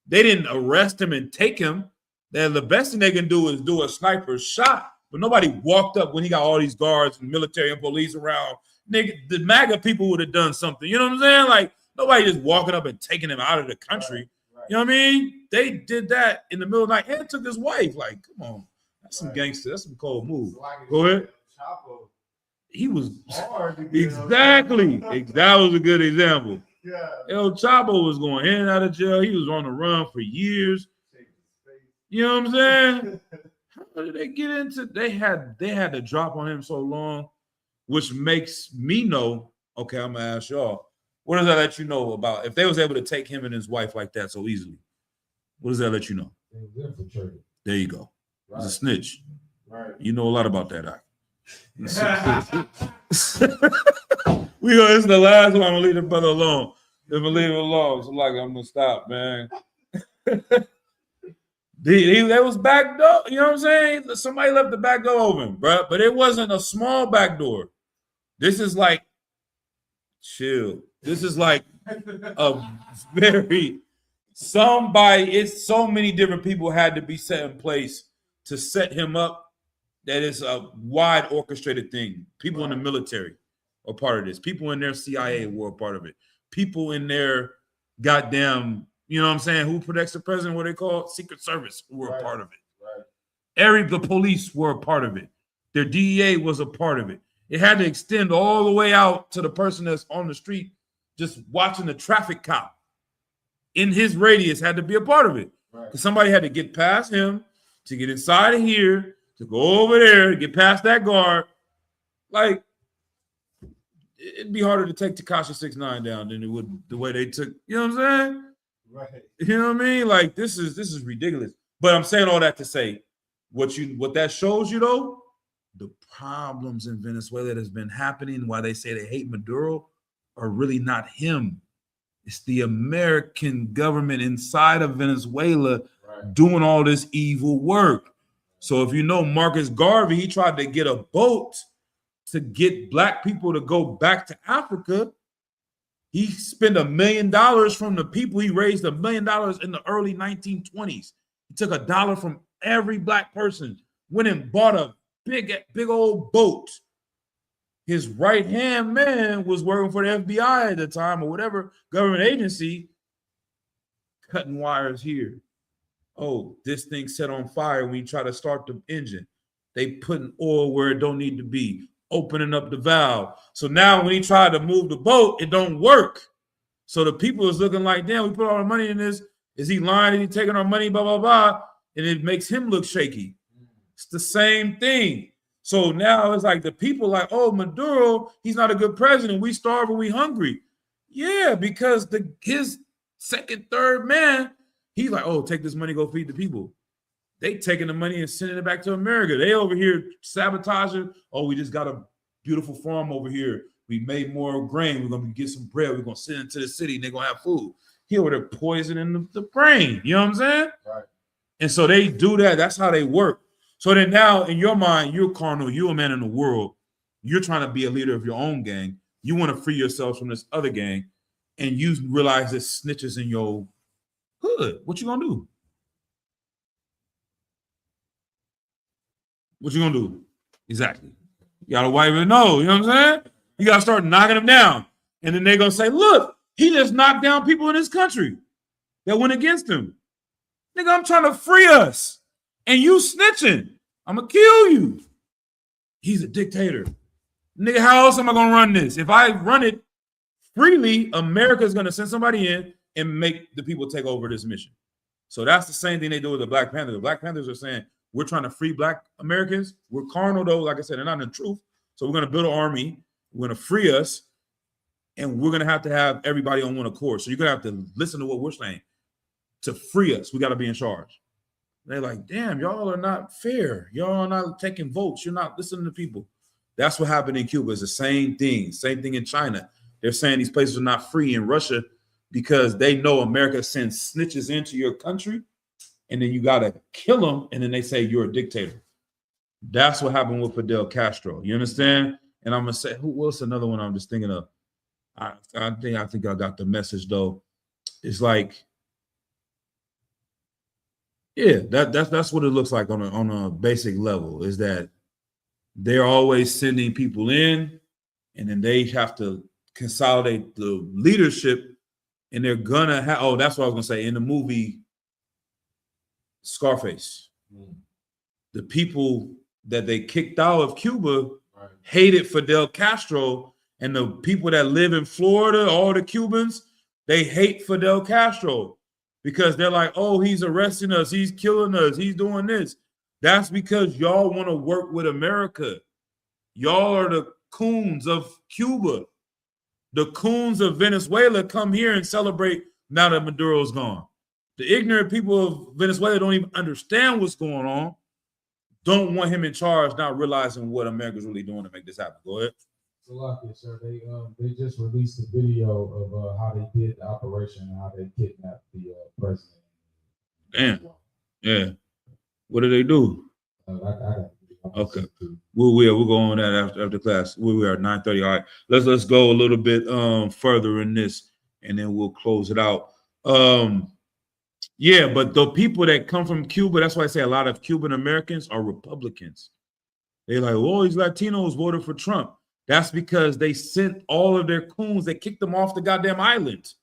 Speaker 1: they didn't arrest him and take him. The best thing they can do is do a sniper shot, but nobody walked up when he got all these guards and military and police around. Nigga, the MAGA people would have done something. You know what I'm saying? Like, nobody just walking up and taking him out of the country. Right. You know what I mean? They did that in the middle of the night and took his wife. Like, come on. That's some gangster. That's some cold move. Go ahead. He was hard to get exactly. That was a good example. Yeah. El Chapo was going in and out of jail. He was on the run for years. You know what I'm saying? How did they get into? They had to drop on him so long, which makes me know. Okay, I'm gonna ask y'all. What does that let you know about if they was able to take him and his wife like that so easily? What does that let you know? There you go. Right. He's a snitch. Right. You know a lot about that. This is the last one. I'm gonna leave the brother alone. If I leave it alone, so like I'm gonna stop, man. There was back door. You know what I'm saying? Somebody left the back door open, bro. But it wasn't a small back door. This is like chill. This is like a very it's so many different people had to be set in place to set him up. That is a wide orchestrated thing. People in the military are part of this. People in their CIA were a part of it. People in their goddamn, you know what I'm saying, who protects the president, what they call it? Secret Service, who were a part of it. Right. The police were a part of it. Their DEA was a part of it. It had to extend all the way out to the person that's on the street just watching the traffic cop. In his radius had to be a part of it. Right. Because somebody had to get past him to get inside of here to go over there, get past that guard. Like, it'd be harder to take Tekashi 6ix9ine down than it would the way they took, you know what I'm saying?
Speaker 3: Right.
Speaker 1: You know what I mean? Like, this is ridiculous. But I'm saying all that to say, what that shows you though, the problems in Venezuela that has been happening, why they say they hate Maduro, are really not him. It's the American government inside of Venezuela doing all this evil work. So if you know Marcus Garvey, he tried to get a boat to get black people to go back to Africa. He spent $1 million from the people. He raised $1 million in the early 1920s. He took $1 from every black person, went and bought a big old boat. His right-hand man was working for the FBI at the time or whatever government agency, cutting wires here. Oh, this thing set on fire when you try to start the engine. They putting oil where it don't need to be, opening up the valve. So now when he tried to move the boat, it don't work. So the people is looking like, damn, we put all the money in this. Is he lying? Is he taking our money? Blah, blah, blah. And it makes him look shaky. It's the same thing. So now it's like the people like, oh, Maduro, he's not a good president. We starve and we hungry. Yeah, because his second, third man, he's like, oh, take this money, go feed the people. They taking the money and sending it back to America. They over here sabotaging. Oh, we just got a beautiful farm over here. We made more grain. We're going to get some bread. We're going to send it to the city and they're going to have food. He over there poisoning the brain. You know what I'm saying?
Speaker 3: Right.
Speaker 1: And so they do that. That's how they work. So then now in your mind, you're carnal. You're a man in the world. You're trying to be a leader of your own gang. You want to free yourselves from this other gang. And you realize there's snitches in your hood. What you going to do? What you gonna do? Exactly. You gotta wipe it. No, you know what I'm saying? You gotta start knocking them down. And then they're gonna say, look, he just knocked down people in this country that went against him. Nigga, I'm trying to free us. And you snitching. I'm gonna kill you. He's a dictator. Nigga, how else am I gonna run this? If I run it freely, America's gonna send somebody in and make the people take over this mission. So that's the same thing they do with the Black Panthers. The Black Panthers are saying, we're trying to free Black Americans. We're carnal, though. Like I said, they're not in the truth. So we're going to build an army. We're going to free us. And we're going to have everybody on one accord. So you're going to have to listen to what we're saying. To free us, we got to be in charge. They're like, damn, y'all are not fair. Y'all are not taking votes. You're not listening to people. That's what happened in Cuba. It's the same thing. Same thing in China. They're saying these places are not free in Russia because they know America sends snitches into your country. And then you got to kill them, and then they say you're a dictator. That's what happened with Fidel Castro. You understand? And I'm going to say, who else? Another one I'm just thinking of. I think I got the message, though. It's like, yeah, that's what it looks like on a basic level, is that they're always sending people in, and then they have to consolidate the leadership, and they're going to have, oh, that's what I was going to say. In the movie Scarface, the people that they kicked out of Cuba hated Fidel Castro, and the people that live in Florida, all the Cubans, they hate Fidel Castro because they're like, oh, he's arresting us, he's killing us, he's doing this. That's because y'all want to work with America. Y'all are the coons of Cuba. The coons of Venezuela come here and celebrate now that Maduro's gone. The ignorant people of Venezuela don't even understand what's going on, don't want him in charge, not realizing what America's really doing to make this happen. Go ahead.
Speaker 2: So, sir, they just released a video of how they did the operation and how they kidnapped the president.
Speaker 1: Damn. Yeah. What did they do? Okay. We'll go on that after class. We are at 9:30. All right. Let's go a little bit further in this, and then we'll close it out. Yeah, but the people that come from Cuba, that's why I say a lot of Cuban Americans are Republicans. They're like, oh, these Latinos voted for Trump. That's because they sent all of their coons, they kicked them off the goddamn island.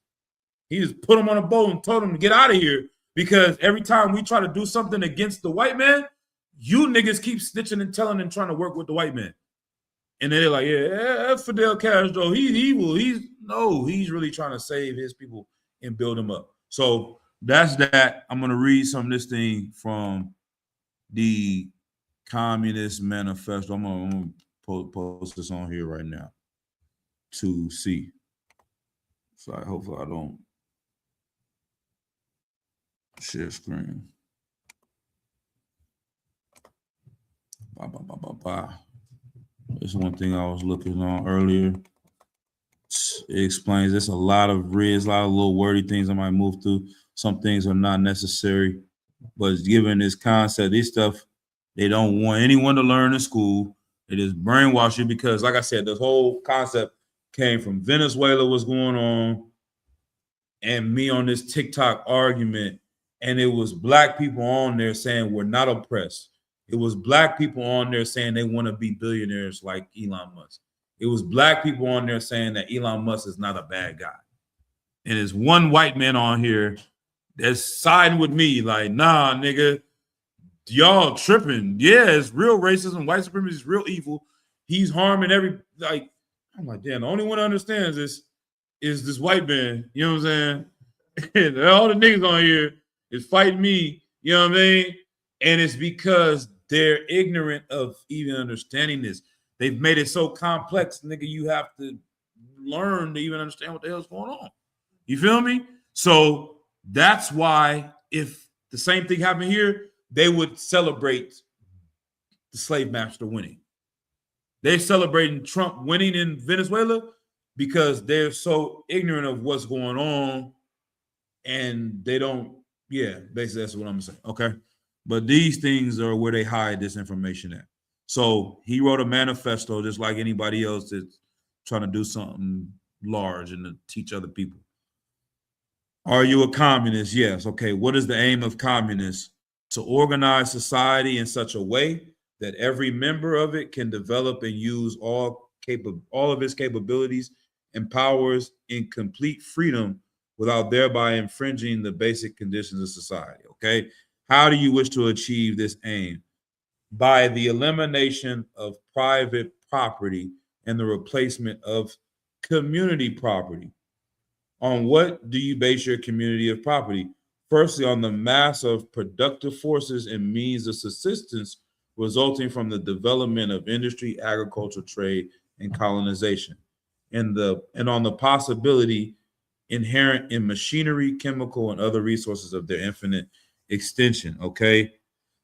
Speaker 1: He just put them on a boat and told them to get out of here because every time we try to do something against the white man, you niggas keep snitching and telling and trying to work with the white man. And then they're like, yeah, Fidel Castro, he's evil. He's really trying to save his people and build them up. So that's that. I'm going to read some of this thing from the Communist Manifesto. I'm gonna post this on here right now to see. So hopefully I don't share screen. This is one thing I was looking on earlier. It explains there's a lot of little wordy things I might move through. Some things are not necessary, but given this concept, this stuff, they don't want anyone to learn in school. It is brainwash you because, like I said, the whole concept came from Venezuela, what's going on, and me on this TikTok argument. And it was black people on there saying we're not oppressed. It was black people on there saying they want to be billionaires like Elon Musk. It was black people on there saying that Elon Musk is not a bad guy. And there's one white man on here that's siding with me like, nah, nigga, y'all tripping. Yeah, it's real racism. White supremacy is real evil. He's harming I'm like, damn, the only one that understands this is this white man. You know what I'm saying? And all the niggas on here is fighting me. You know what I mean? And it's because they're ignorant of even understanding this. They've made it so complex, nigga, you have to learn to even understand what the hell's going on. You feel me? So that's why if the same thing happened here, they would celebrate the slave master winning. They're celebrating Trump winning in Venezuela because they're so ignorant of what's going on and they don't, basically that's what I'm saying, okay? But these things are where they hide this information at. So he wrote a manifesto just like anybody else that's trying to do something large and to teach other people. Are you a communist? Yes. Okay. What is the aim of communists? To organize society in such a way that every member of it can develop and use all of its capabilities and powers in complete freedom without thereby infringing the basic conditions of society. Okay. How do you wish to achieve this aim? By the elimination of private property and the replacement of community property. On what do you base your community of property? Firstly, on the mass of productive forces and means of subsistence resulting from the development of industry, agriculture, trade, and colonization, and on the possibility inherent in machinery, chemical, and other resources of their infinite extension. Okay.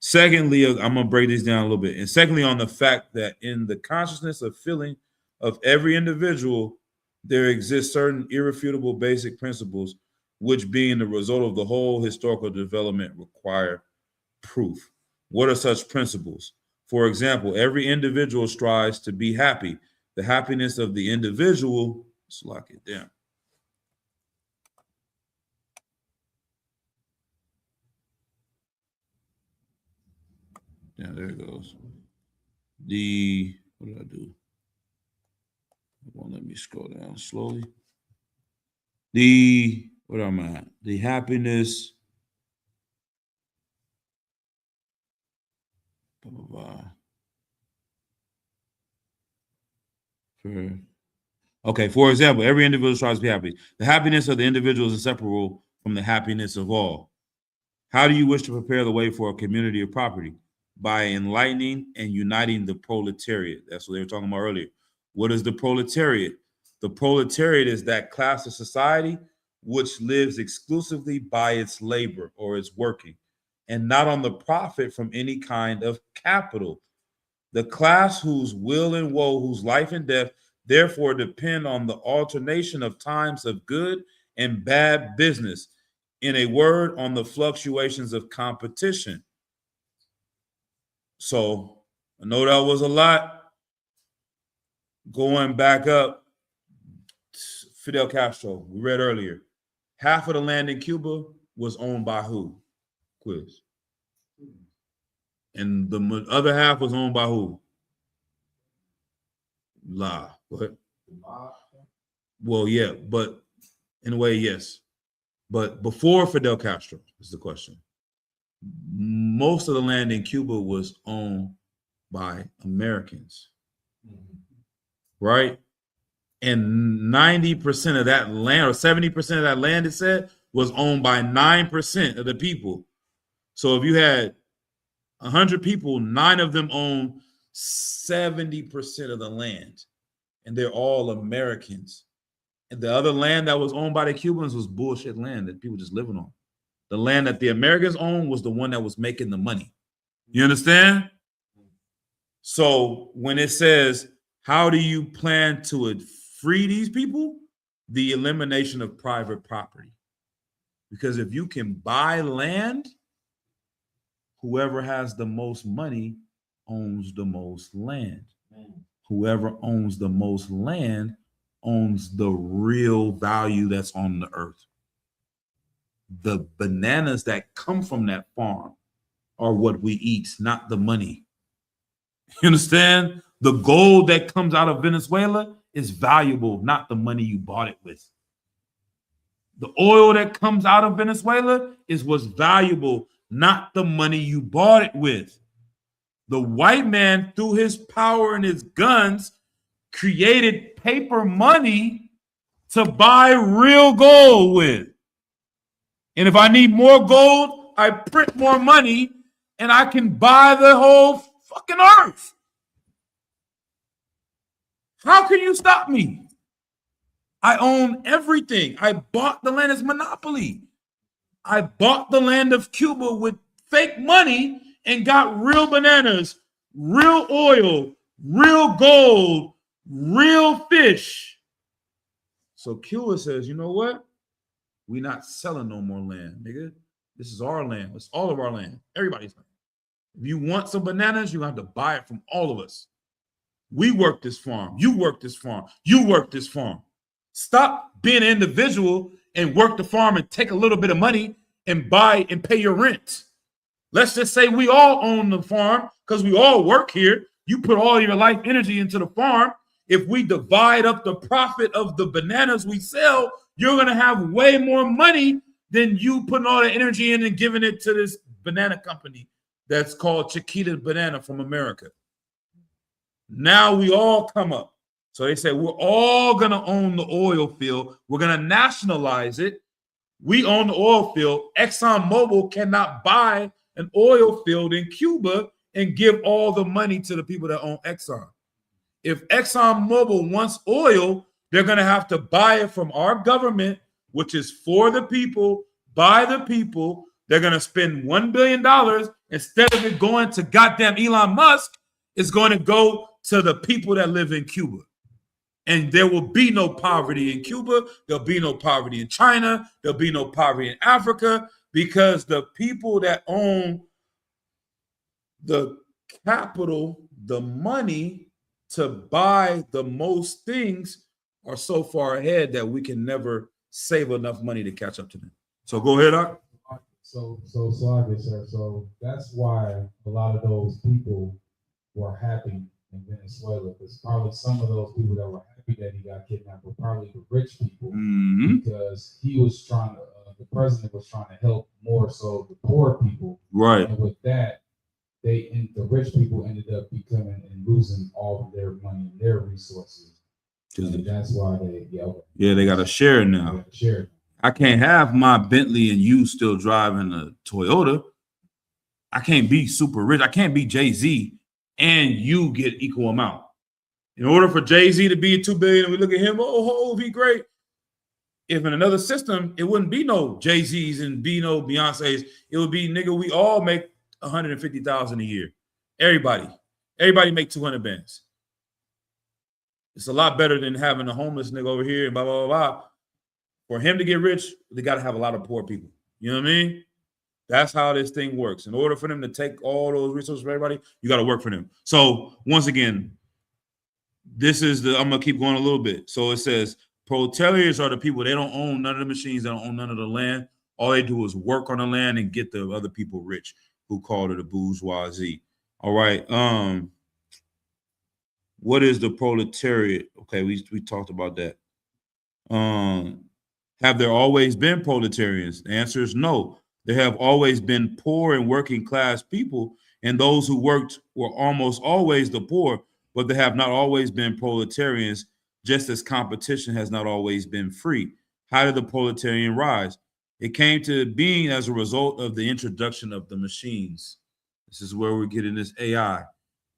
Speaker 1: Secondly, I'm going to break this down a little bit. And secondly, on the fact that in the consciousness of feeling of every individual, there exist certain irrefutable basic principles, which being the result of the whole historical development require proof. What are such principles? For example, every individual strives to be happy. The happiness of the individual, let's lock it down. Yeah, there it goes. What did I do? It won't let me scroll down slowly. What am I at? The happiness. For example, every individual strives to be happy. The happiness of the individual is inseparable from the happiness of all. How do you wish to prepare the way for a community of property? By enlightening and uniting the proletariat. That's what they were talking about earlier. What is the proletariat? The proletariat is that class of society which lives exclusively by its labor or its working, and not on the profit from any kind of capital. The class whose will and woe, whose life and death, therefore depend on the alternation of times of good and bad business. In a word, on the fluctuations of competition. So I know that was a lot. Going back up, Fidel Castro, we read earlier, half of the land in Cuba was owned by who? Quiz. And the other half was owned by who? La. What? Well, yeah, but in a way, yes. But before Fidel Castro is the question. Most of the land in Cuba was owned by Americans, right? And 90% of that land, or 70% of that land, it said, was owned by 9% of the people. So if you had 100 people, 9 of them own 70% of the land, and they're all Americans. And the other land that was owned by the Cubans was bullshit land that people just living on. The land that the Americans owned was the one that was making the money. You understand? So when it says, how do you plan to free these people? The elimination of private property. Because if you can buy land, whoever has the most money owns the most land. Whoever owns the most land owns the real value that's on the earth. The bananas that come from that farm are what we eat, not the money. You understand? The gold that comes out of Venezuela is valuable, not the money you bought it with. The oil that comes out of Venezuela is what's valuable, not the money you bought it with. The white man, through his power and his guns, created paper money to buy real gold with. And if I need more gold, I print more money and I can buy the whole fucking earth. How can you stop me? I own everything. I bought the land as monopoly. I bought the land of Cuba with fake money and got real bananas, real oil, real gold, real fish. So Cuba says, you know what? We're not selling no more land, nigga. This is our land. It's all of our land. Everybody's land. If you want some bananas, you have to buy it from all of us. We work this farm. You work this farm. You work this farm. Stop being an individual and work the farm and take a little bit of money and buy and pay your rent. Let's just say we all own the farm because we all work here. You put all your life energy into the farm. If we divide up the profit of the bananas we sell, you're going to have way more money than you putting all the energy in and giving it to this banana company that's called Chiquita Banana from America. Now we all come up. So they say we're all going to own the oil field. We're going to nationalize it. We own the oil field. ExxonMobil cannot buy an oil field in Cuba and give all the money to the people that own Exxon. If ExxonMobil wants oil, they're going to have to buy it from our government, which is for the people, by the people. They're going to spend $1 billion. Instead of it going to goddamn Elon Musk, it's going to go to the people that live in Cuba. And there will be no poverty in Cuba. There'll be no poverty in China. There'll be no poverty in Africa because the people that own the capital, the money to buy the most things are so far ahead that we can never save enough money to catch up to them. So go ahead, Doc.
Speaker 2: So I guess, sir. So that's why a lot of those people were happy in Venezuela, because probably some of those people that were happy that he got kidnapped were probably the rich people, because he was trying to, the president was trying to help more so the poor people.
Speaker 1: Right.
Speaker 2: And with that, the rich people ended up becoming and losing all of their money and their resources. And that's why they
Speaker 1: got to share now. I can't have my Bentley and you still driving a Toyota. I can't be super rich. I can't be Jay-Z and you get equal amount. In order for Jay-Z to be $2 billion, and we look at him, he great. If in another system, it wouldn't be no Jay-Z's and be no Beyonce's. It would be, nigga, we all make $150,000 a year. Everybody make 200 bands. It's a lot better than having a homeless nigga over here and blah, blah, blah, blah. For him to get rich, they got to have a lot of poor people. You know what I mean? That's how this thing works. In order for them to take all those resources from everybody, you got to work for them. So once again, I'm going to keep going a little bit. So it says proletariats are the people, they don't own none of the machines. They don't own none of the land. All they do is work on the land and get the other people rich, who called it a bourgeoisie. All right. What is the proletariat? Okay, we talked about that. Have there always been proletarians? The answer is no. There have always been poor and working class people, and those who worked were almost always the poor, but there have not always been proletarians, just as competition has not always been free. How did the proletarian rise? It came to being as a result of the introduction of the machines. This is where we're getting this AI.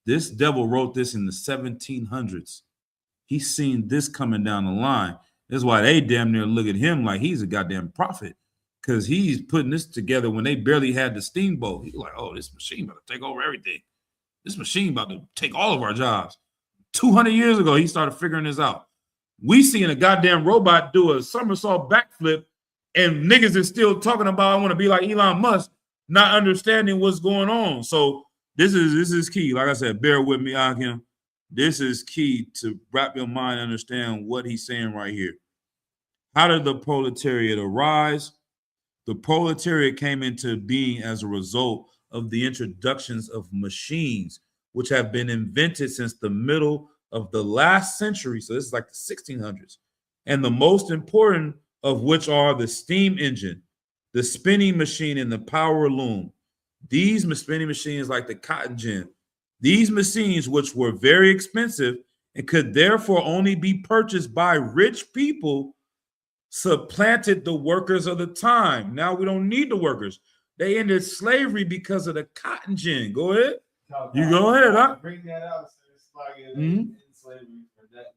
Speaker 1: This devil wrote this in the 1700s. He's seen this coming down the line. That's why they damn near look at him like he's a goddamn prophet, because he's putting this together when they barely had the steamboat. He's like, oh, this machine about to take over everything. This machine about to take all of our jobs. 200 years ago, he started figuring this out. We seeing a goddamn robot do a somersault backflip, and niggas is still talking about, I want to be like Elon Musk, not understanding what's going on. So this is key. Like I said, bear with me, Akim. This is key to wrap your mind and understand what he's saying right here. How did the proletariat arise? The proletariat came into being as a result of the introductions of machines, which have been invented since the middle of the last century. So this is like the 1600s. And the most important of which are the steam engine, the spinning machine, and the power loom. These spinning machines, like the cotton gin, these machines, which were very expensive and could therefore only be purchased by rich people, supplanted the workers of the time. Now we don't need the workers. They ended slavery because of the cotton gin. Go ahead. You go ahead, huh?
Speaker 3: Bring that out. So it's like
Speaker 1: Mhm.
Speaker 3: in slavery for that,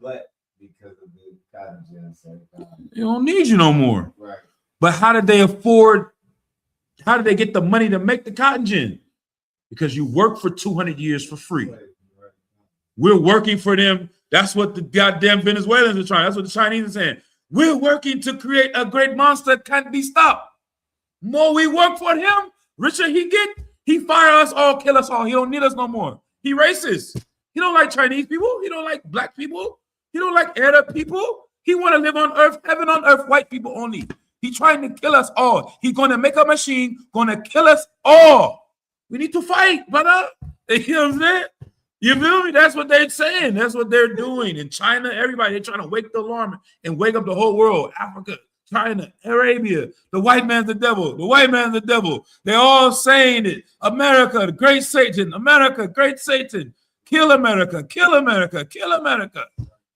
Speaker 3: but because of the cotton gin, so
Speaker 1: They don't need you no more.
Speaker 3: right.
Speaker 1: But how did they afford? How did they get the money to make the cotton gin? Because you work for 200 years for free. We're working for them. That's what the goddamn Venezuelans are trying. That's what the Chinese are saying. We're working to create a great monster that can't be stopped. More we work for him, richer he get. He fire us all, kill us all. He don't need us no more. He racist. He don't like Chinese people. He don't like black people. He don't like Arab people. He want to live on earth, heaven on earth, white people only. He trying to kill us all. He's going to make a machine, going to kill us all. We need to fight, brother. You know what I'm saying? You feel me? That's what they're saying. That's what they're doing. In China, everybody, they're trying to wake the alarm and wake up the whole world. Africa, China, Arabia. The white man's the devil. The white man's the devil. They're all saying it. America, the great Satan. America, great Satan. Kill America. Kill America. Kill America.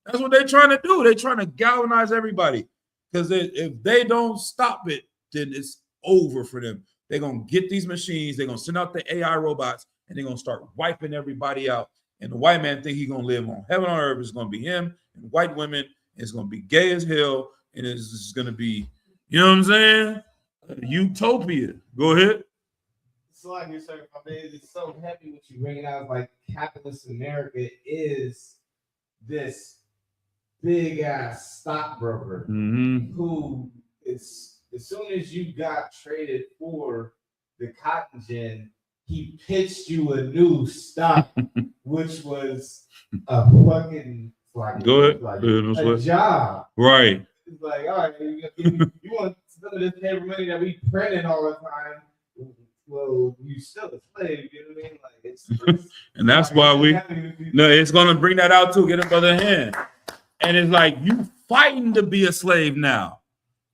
Speaker 1: That's what they're trying to do. They're trying to galvanize everybody. Because if they don't stop it, then it's over for them. They're going to get these machines. They're going to send out the AI robots, and they're going to start wiping everybody out. And the white man think he's going to live on heaven on earth. It's going to be him and white women. It's going to be gay as hell. And it's going to be, you know what I'm saying? Utopia. Go ahead.
Speaker 3: It's like you're saying, it's so heavy what you bringing out. Like capitalist America is this big ass stockbroker who is, as soon as you got traded for the cotton gin, he pitched you a new stock, which was a fucking like,
Speaker 1: Go ahead.
Speaker 3: like
Speaker 1: No
Speaker 3: a job.
Speaker 1: Right.
Speaker 3: It's like, all right, you want some of this paper money that we printing all the time? Well, you still a slave, you know what I mean? Like it's
Speaker 1: And that's why it's gonna bring that out too. Get it by the hand. And it's like you fighting to be a slave now.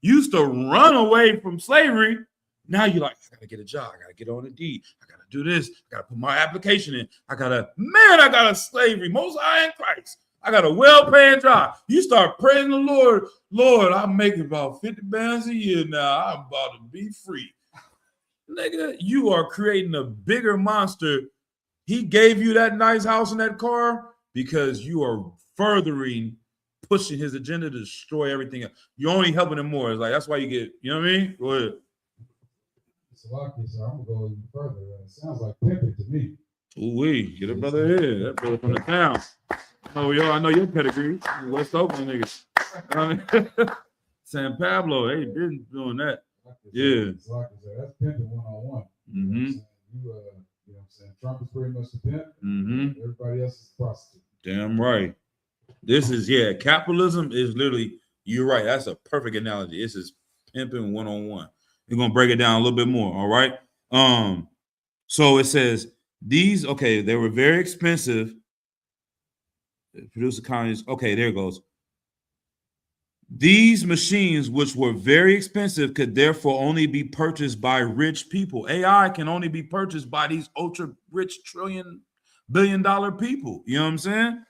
Speaker 1: You used to run away from slavery. Now you're like, I gotta get a job, I gotta get on a deed, I gotta do this, I gotta put my application in. I got a slavery, most high in Christ. I got a well-paying job. You start praising the Lord. Lord, I'm making about 50 bands a year now. I'm about to be free. Nigga, you are creating a bigger monster. He gave you that nice house and that car because you are furthering, pushing his agenda to destroy everything else. You're only helping him more. It's like, that's why you get, you know what I mean? Go ahead.
Speaker 2: So I'm gonna go even further. It sounds like pimping to me.
Speaker 1: Ooh-wee, get a brother here. That brother from the town. Oh, yo, I know your pedigree. West Oakland niggas. San Pablo, they been doing that. Yeah.
Speaker 2: So that's pimping one-on-one.
Speaker 1: Mm-hmm.
Speaker 2: You know what I'm saying? Trump is pretty much the pimp.
Speaker 1: Mm-hmm.
Speaker 2: Everybody else is the prostitute.
Speaker 1: Damn right. This is, capitalism is literally, you're right. That's a perfect analogy. This is pimping one-on-one. We're going to break it down a little bit more, all right? So it says, they were very expensive. Produce economies. Okay, there it goes. These machines, which were very expensive, could therefore only be purchased by rich people. AI can only be purchased by these ultra rich billion-dollar people. You know what I'm saying?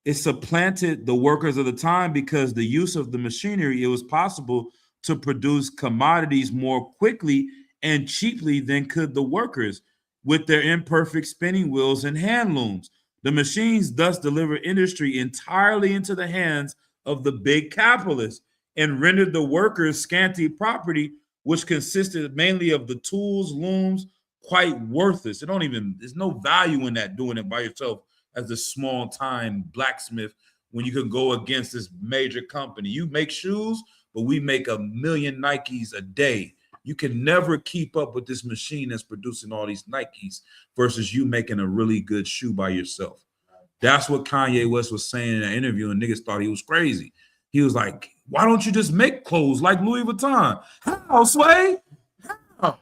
Speaker 1: It supplanted the workers of the time because the use of the machinery, it was possible to produce commodities more quickly and cheaply than could the workers with their imperfect spinning wheels and hand looms. The machines thus delivered industry entirely into the hands of the big capitalists and rendered the workers' scanty property, which consisted mainly of the tools, looms, quite worthless. There's no value in that, doing it by yourself as a small time blacksmith when you can go against this major company. You make shoes, but we make 1 million Nikes a day. You can never keep up with this machine that's producing all these Nikes versus you making a really good shoe by yourself. That's what Kanye West was saying in that interview, and niggas thought he was crazy. He was like, why don't you just make clothes like Louis Vuitton? How, Sway? How?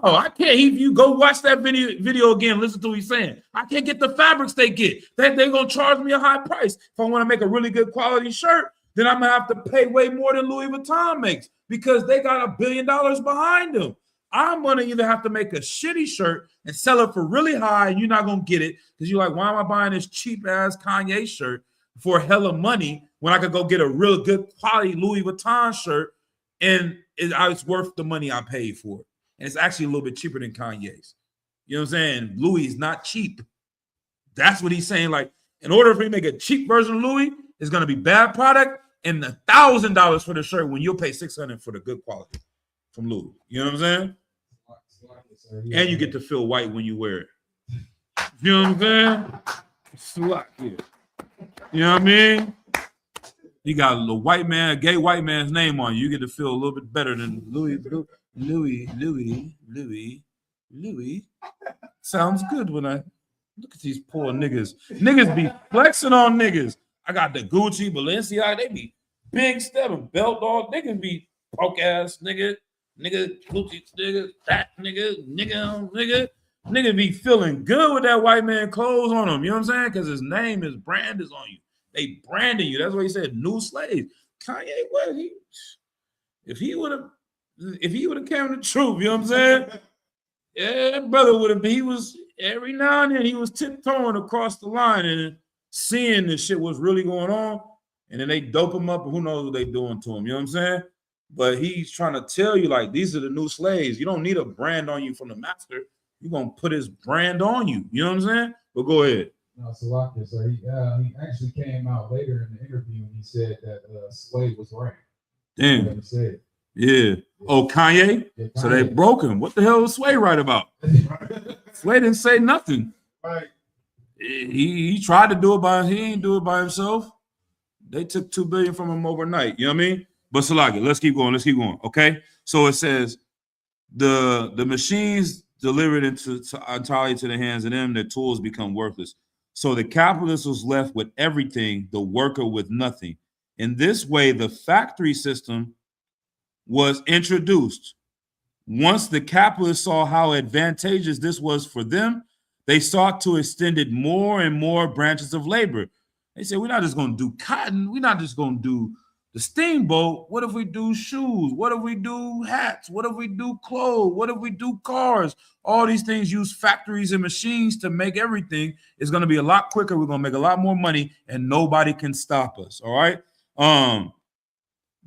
Speaker 1: I can't. If you go watch that video again, listen to what he's saying. I can't get the fabrics they get. They're going to charge me a high price. If I want to make a really good quality shirt, then I'm going to have to pay way more than Louis Vuitton makes because they got $1 billion behind them. I'm going to either have to make a shitty shirt and sell it for really high, and you're not going to get it because you're like, why am I buying this cheap-ass Kanye shirt for hella money when I could go get a real good quality Louis Vuitton shirt and it's worth the money I paid for it. And it's actually a little bit cheaper than Kanye's. You know what I'm saying? Louis is not cheap. That's what he's saying. Like, in order for me to make a cheap version of Louis, it's going to be bad product and $1,000 for the shirt when you'll pay $600 for the good quality from Louis. You know what I'm saying? And you get to feel white when you wear it. You know what I'm saying? Slack here. You know what I mean? You got a gay white man's name on you. You get to feel a little bit better than Louis. Sounds good when I look at these poor niggas. Niggas be flexing on niggas. I got the Gucci, Balenciaga. They be big stepping, belt dog. Niggas be broke ass nigga, Gucci nigga, fat nigga. Nigga be feeling good with that white man clothes on him. You know what I'm saying? Because his name, his brand is on you. They branding you. That's why he said new slaves. Kanye West, if he would have came the truth, you know what I'm saying? Yeah, brother would have been. He was every now and then he was tiptoeing across the line and seeing this shit was really going on, and then they dope him up, and who knows what they doing to him. You know what I'm saying? But he's trying to tell you, like, these are the new slaves. You don't need a brand on you from the master. You're gonna put his brand on you. You know what I'm saying? But go ahead.
Speaker 2: No, Salakia. So he actually came out later in the interview and he said that Sway was right.
Speaker 1: Damn.
Speaker 2: He said.
Speaker 1: Yeah. Oh, Kanye?
Speaker 2: Yeah, Kanye.
Speaker 1: So they broke him. What the hell was Sway right about? Sway didn't say nothing.
Speaker 3: Right.
Speaker 1: He tried to do it he ain't do it by himself. They took $2 billion from him overnight. You know what I mean? But Salaki, let's keep going. Okay. So it says the machines delivered entirely to the hands of them, their tools become worthless. So the capitalist was left with everything, the worker with nothing. In this way, the factory system was introduced. Once the capitalists saw how advantageous this was for them, they sought to extend it more and more branches of labor. They said, we're not just going to do cotton. We're not just going to do the steamboat. What if we do shoes? What if we do hats? What if we do clothes? What if we do cars? All these things use factories and machines to make everything. It's going to be a lot quicker. We're going to make a lot more money and nobody can stop us. All right.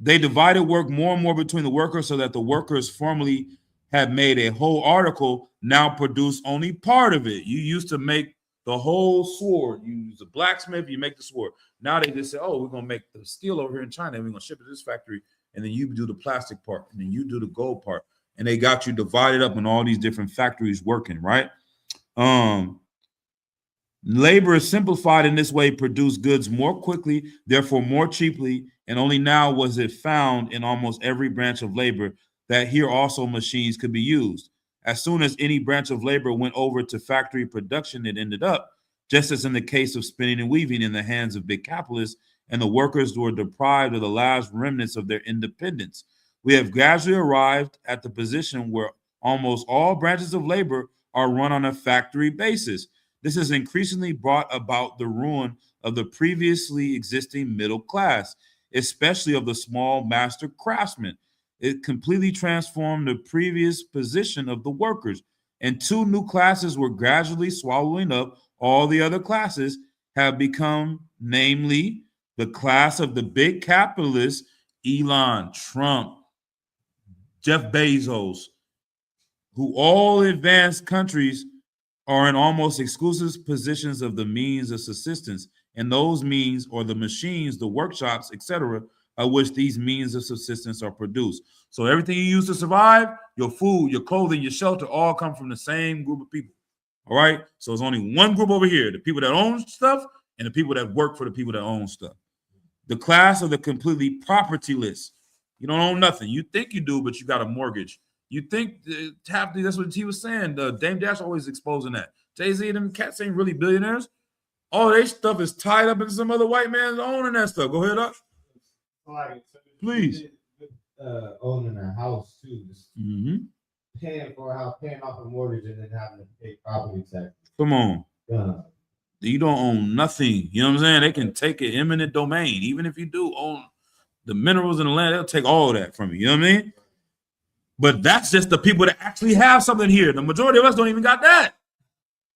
Speaker 1: They divided work more and more between the workers so that the workers formerly had made a whole article now produce only part of it. You used to make the whole sword. You use a blacksmith, you make the sword. Now they just say, oh, we're going to make the steel over here in China and we're going to ship it to this factory. And then you do the plastic part and then you do the gold part. And they got you divided up in all these different factories working, right? Labor is simplified in this way, produce goods more quickly, therefore more cheaply, and only now was it found in almost every branch of labor that here also machines could be used. As soon as any branch of labor went over to factory production, it ended up, just as in the case of spinning and weaving, in the hands of big capitalists, and the workers were deprived of the last remnants of their independence. We have gradually arrived at the position where almost all branches of labor are run on a factory basis. This has increasingly brought about the ruin of the previously existing middle class, especially of the small master craftsmen. It completely transformed the previous position of the workers, and two new classes were gradually swallowing up all the other classes have become, namely, the class of the big capitalists, Elon, Trump, Jeff Bezos, who all advanced countries are in almost exclusive positions of the means of subsistence, and those means or the machines, the workshops, etc., by which these means of subsistence are produced. So everything you use to survive, your food, your clothing, your shelter, all come from the same group of people. All right. So it's only one group over here: the people that own stuff and the people that work for the people that own stuff. The class of the completely propertyless. You don't own nothing. You think you do, but you got a mortgage. You think that's what he was saying. Dame Dash always exposing that. Jay-Z and them cats ain't really billionaires. All their stuff is tied up in some other white man's owning that stuff. Go ahead, up.
Speaker 3: Like,
Speaker 1: Please.
Speaker 3: Owning a house too, just
Speaker 1: Mm-hmm.
Speaker 3: paying for a house, paying off a mortgage, and then having to pay property tax.
Speaker 1: Come on.
Speaker 3: Uh,
Speaker 1: You don't own nothing. You know what I'm saying? They can take it eminent domain. Even if you do own the minerals in the land, they'll take all of that from you. You know what I mean? But that's just the people that actually have something here. The majority of us don't even got that.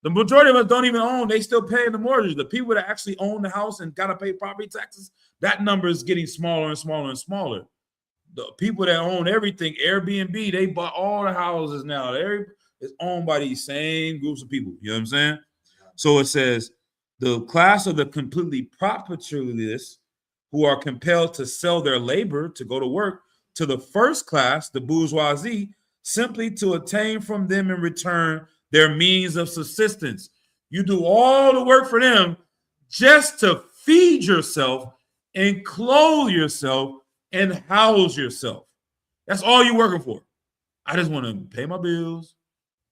Speaker 1: The majority of us don't even own. They still pay the mortgage. The people that actually own the house and got to pay property taxes, that number is getting smaller and smaller and smaller. The people that own everything, Airbnb, they bought all the houses now. It's owned by these same groups of people. You know what I'm saying? So it says, the class of the completely propertyless who are compelled to sell their labor to go to work to the first class, the bourgeoisie, simply to attain from them in return their means of subsistence. You do all the work for them just to feed yourself and clothe yourself and house yourself. That's all you're working for. I just want to pay my bills,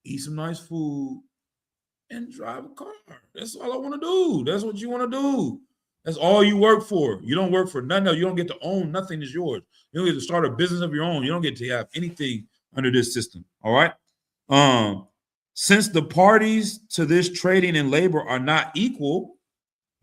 Speaker 1: eat some nice food, and drive a car. That's all I want to do. That's what you want to do. That's all you work for. You don't work for nothing else. You don't get to own nothing is yours. You don't get to start a business of your own. You don't get to have anything under this system. All right. Since the parties to this trading in labor are not equal,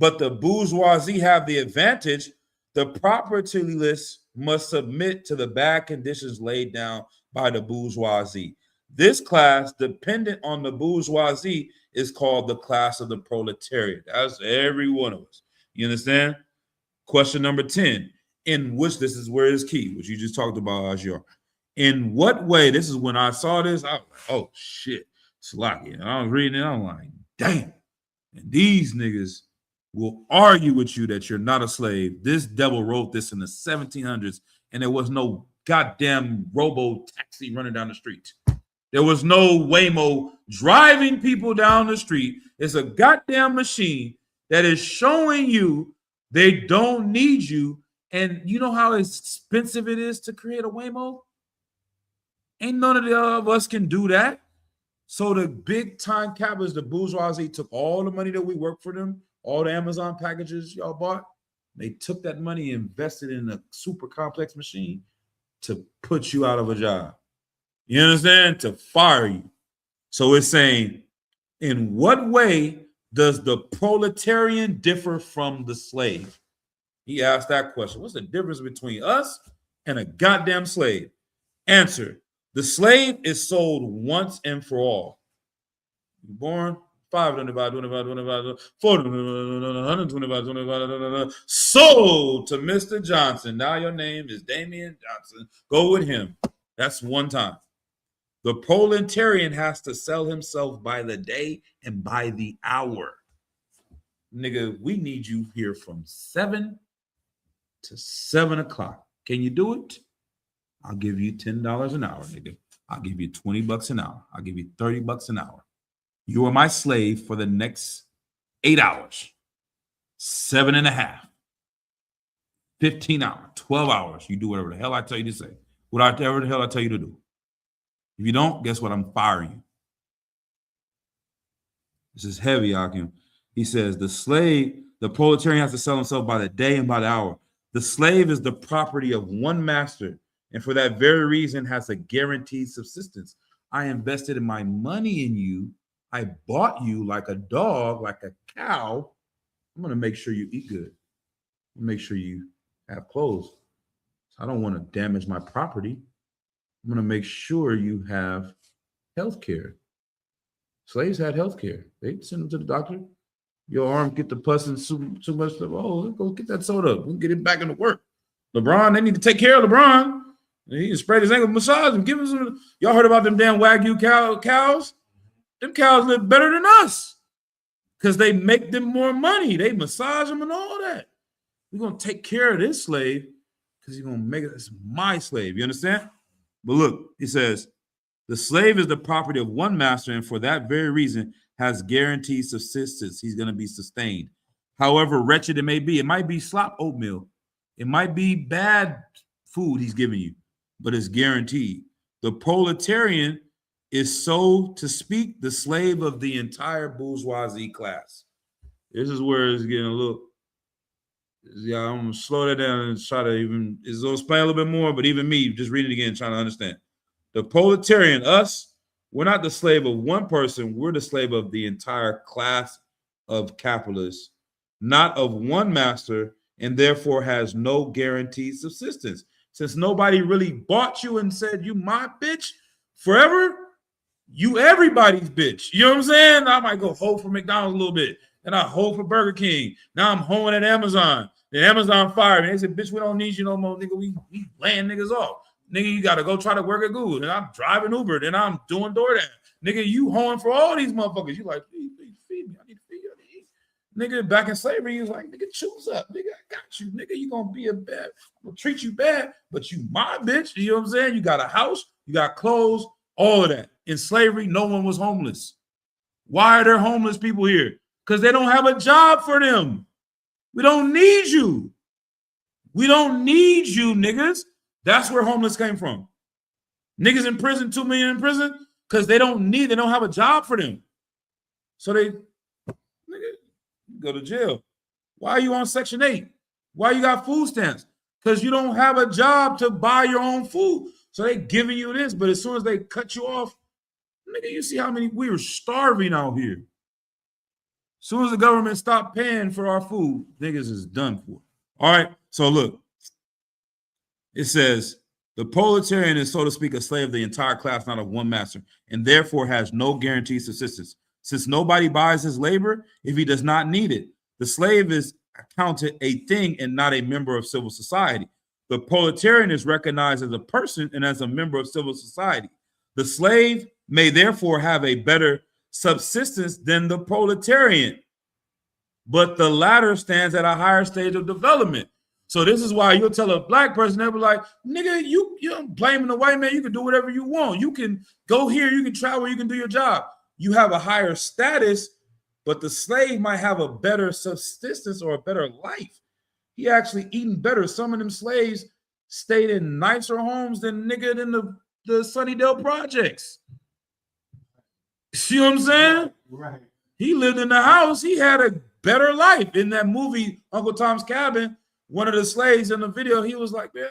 Speaker 1: but the bourgeoisie have the advantage, the propertyless must submit to the bad conditions laid down by the bourgeoisie. This class, dependent on the bourgeoisie, is called the class of the proletariat. That's every one of us. You understand? Question number 10, in which this is where it's key, which you just talked about, Ajiar. In what way, this is when I saw this, I was like, oh shit, it's lucky. And I was reading it, I'm like, damn. And these niggas will argue with you that you're not a slave. This devil wrote this in the 1700s, and there was no goddamn robo taxi running down the street. There was no Waymo driving people down the street. It's a goddamn machine that is showing you they don't need you. And you know how expensive it is to create a Waymo? Ain't none of us can do that. So the big time capitalists, the bourgeoisie, took all the money that we work for them, all the Amazon packages y'all bought. They took that money and invested in a super complex machine to put you out of a job. You understand? To fire you. So it's saying, in what way does the proletarian differ from the slave? He asked that question. What's the difference between us and a goddamn slave? Answer: the slave is sold once and for all. You're born 525, 25, 25, 425, 25, sold to Mr. Johnson. Now your name is Damian Johnson. Go with him. That's one time. The proletarian has to sell himself by the day and by the hour. Nigga, we need you here from 7 to 7 o'clock. Can you do it? I'll give you $10 an hour, nigga. I'll give you $20 an hour. I'll give you $30 an hour. You are my slave for the next 8 hours, 7.5, 15 hours, 12 hours. You do whatever the hell I tell you to say, whatever the hell I tell you to do. If you don't, guess what? I'm firing you. This is heavy, Akim. He says the slave, the proletarian has to sell himself by the day and by the hour. The slave is the property of one master, and for that very reason has a guaranteed subsistence. I invested in my money in you. I bought you like a dog, like a cow. I'm going to make sure you eat good. Make sure you have clothes. I don't want to damage my property. I'm going to make sure you have health care. Slaves had health care. They'd send them to the doctor. Your arm get the pus and too much stuff. Oh, let's go get that soda. We'll get it back into work. LeBron, they need to take care of LeBron. He can spread his ankle, massage him, give him some. Y'all heard about them damn Wagyu cows? Them cows live better than us because they make them more money. They massage them and all that. We're going to take care of this slave because he's going to make it my slave. You understand? But look, he says, the slave is the property of one master, and for that very reason has guaranteed subsistence. He's going to be sustained. However wretched it may be, it might be slop oatmeal. It might be bad food he's giving you, but it's guaranteed. The proletarian is, so to speak, the slave of the entire bourgeoisie class. This is where it's getting a little, yeah, I'm going to slow that down and try to even, it's going to explain a little bit more, but even me, just reading it again, trying to understand. The proletarian, us, we're not the slave of one person. We're the slave of the entire class of capitalists, not of one master, and therefore has no guaranteed subsistence. Since nobody really bought you and said, you my bitch forever, you everybody's bitch. You know what I'm saying? I might go hoe for McDonald's a little bit. Then I hoe for Burger King. Now I'm hoeing at Amazon. Then Amazon fired me. They said, bitch, we don't need you no more, nigga. We laying niggas off. Nigga, you got to go try to work at Google. Then I'm driving Uber. Then I'm doing DoorDash. Nigga, you hoeing for all these motherfuckers. You like, please feed me. I need to feed you. I need to eat. Nigga, back in slavery, he was like, nigga, choose up. Nigga, I got you. Nigga, you going to be a bad. I'm going to treat you bad, but you my bitch. You know what I'm saying? You got a house. You got clothes. All of that. In slavery, no one was homeless. Why are there homeless people here? Because they don't have a job for them. We don't need you. We don't need you, niggas. That's where homeless came from. Niggas in prison, 2 million in prison, because they don't have a job for them. So they, nigga, go to jail. Why are you on Section 8? Why you got food stamps? Because you don't have a job to buy your own food. So they giving you this, but as soon as they cut you off, nigga, you see how many, we were starving out here. As soon as the government stopped paying for our food, niggas is done for. All right, so look. It says, the proletarian is, so to speak, a slave of the entire class, not of one master, and therefore has no guaranteed subsistence. Since nobody buys his labor if he does not need it, the slave is accounted a thing and not a member of civil society. The proletarian is recognized as a person and as a member of civil society. The slave may therefore have a better subsistence than the proletarian, but the latter stands at a higher stage of development. So this is why you'll tell a black person, they'll be like, nigga, you're blaming the white man. You can do whatever you want. You can go here, you can travel, you can do your job. You have a higher status, but the slave might have a better subsistence or a better life. He actually eating better. Some of them slaves stayed in nicer homes than nigga than the Sunnydale projects. See what I'm saying?
Speaker 3: Right.
Speaker 1: He lived in the house. He had a better life. In that movie, Uncle Tom's Cabin, one of the slaves in the video, he was like, man,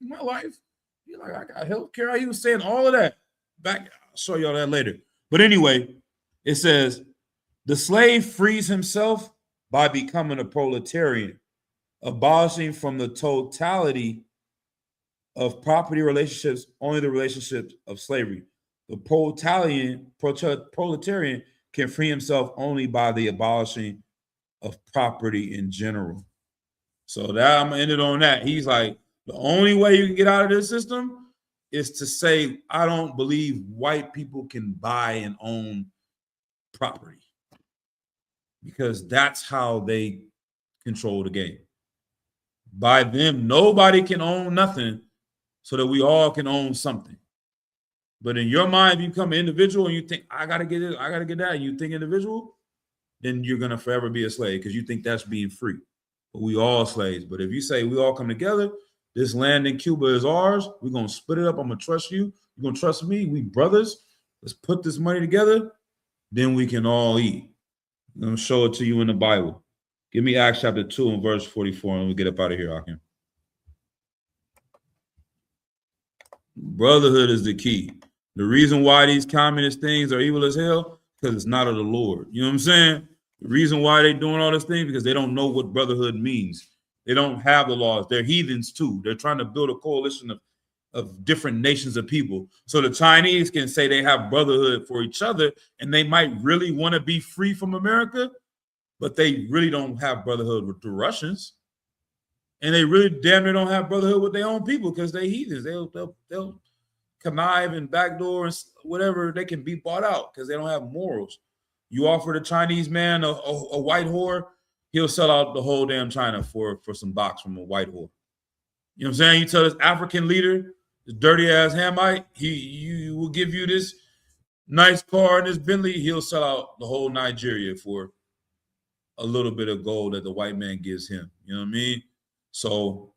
Speaker 1: my life. He like, I got health care. He was saying all of that. Back, I'll show y'all that later. But anyway, it says, the slave frees himself by becoming a proletarian, abolishing from the totality of property relationships only the relationships of slavery. The proletarian can free himself only by the abolishing of property in general. So that I'm gonna end it on that. He's like, the only way you can get out of this system is to say, I don't believe white people can buy and own property, because that's how they control the game. By them, nobody can own nothing so that we all can own something. But in your mind, if you become an individual and you think, I gotta get it, I gotta get that, and you think individual, then you're gonna forever be a slave because you think that's being free. But we all slaves. But if you say we all come together, this land in Cuba is ours, we're gonna split it up. I'm gonna trust you, you're gonna trust me, we brothers, let's put this money together, then we can all eat. I'm gonna show it to you in the Bible. Give me Acts chapter 2 and verse 44, and we'll get up out of here, Akim. Brotherhood is the key. The reason why these communist things are evil as hell, because it's not of the Lord. You know what I'm saying? The reason why they're doing all this thing, because they don't know what brotherhood means. They don't have the laws. They're heathens too. They're trying to build a coalition of different nations of people. So the Chinese can say they have brotherhood for each other, and they might really want to be free from America, but they really don't have brotherhood with the Russians. And they really damn near don't have brotherhood with their own people because they heathens. They'll connive and backdoor and whatever. They can be bought out because they don't have morals. You offer the Chinese man a white whore, he'll sell out the whole damn China for some box from a white whore. You know what I'm saying? You tell this African leader, this dirty ass Hamite, he will give you this nice car and this Bentley, he'll sell out the whole Nigeria for a little bit of gold that the white man gives him. You know what I mean? So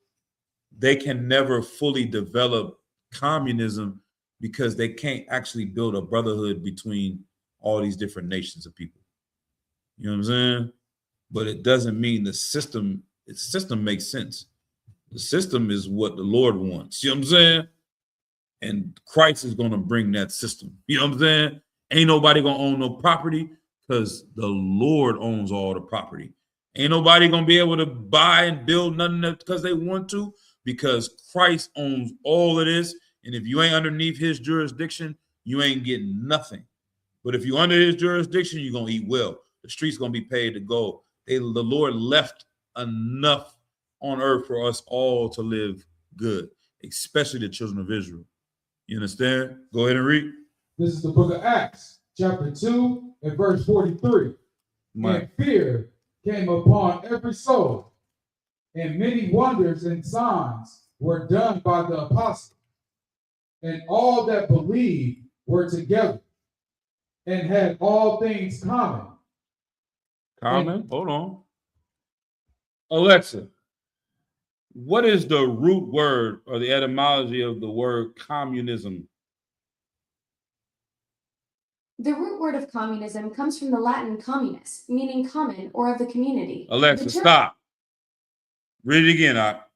Speaker 1: they can never fully develop communism because they can't actually build a brotherhood between all these different nations of people. You know what I'm saying? But it doesn't mean the system makes sense. The system is what the Lord wants. You know what I'm saying? And Christ is going to bring that system. You know what I'm saying? Ain't nobody going to own no property because the Lord owns all the property. Ain't nobody going to be able to buy and build nothing because they want to, because Christ owns all of this. And if you ain't underneath his jurisdiction, you ain't getting nothing. But if you're under his jurisdiction, you're going to eat well. The street's going to be paid to go. The Lord left enough on earth for us all to live good, especially the children of Israel. You understand? Go ahead and read.
Speaker 2: This is the book of Acts, chapter 2 and verse 43. And fear came upon every soul, and many wonders and signs were done by the apostles. And all that believed were together and had all things common.
Speaker 1: Hold on. Alexa, what is the root word or the etymology of the word communism?
Speaker 4: The root word of communism comes from the Latin communis, meaning common or of the community.
Speaker 1: Alexa, stop. Read it again, Doc.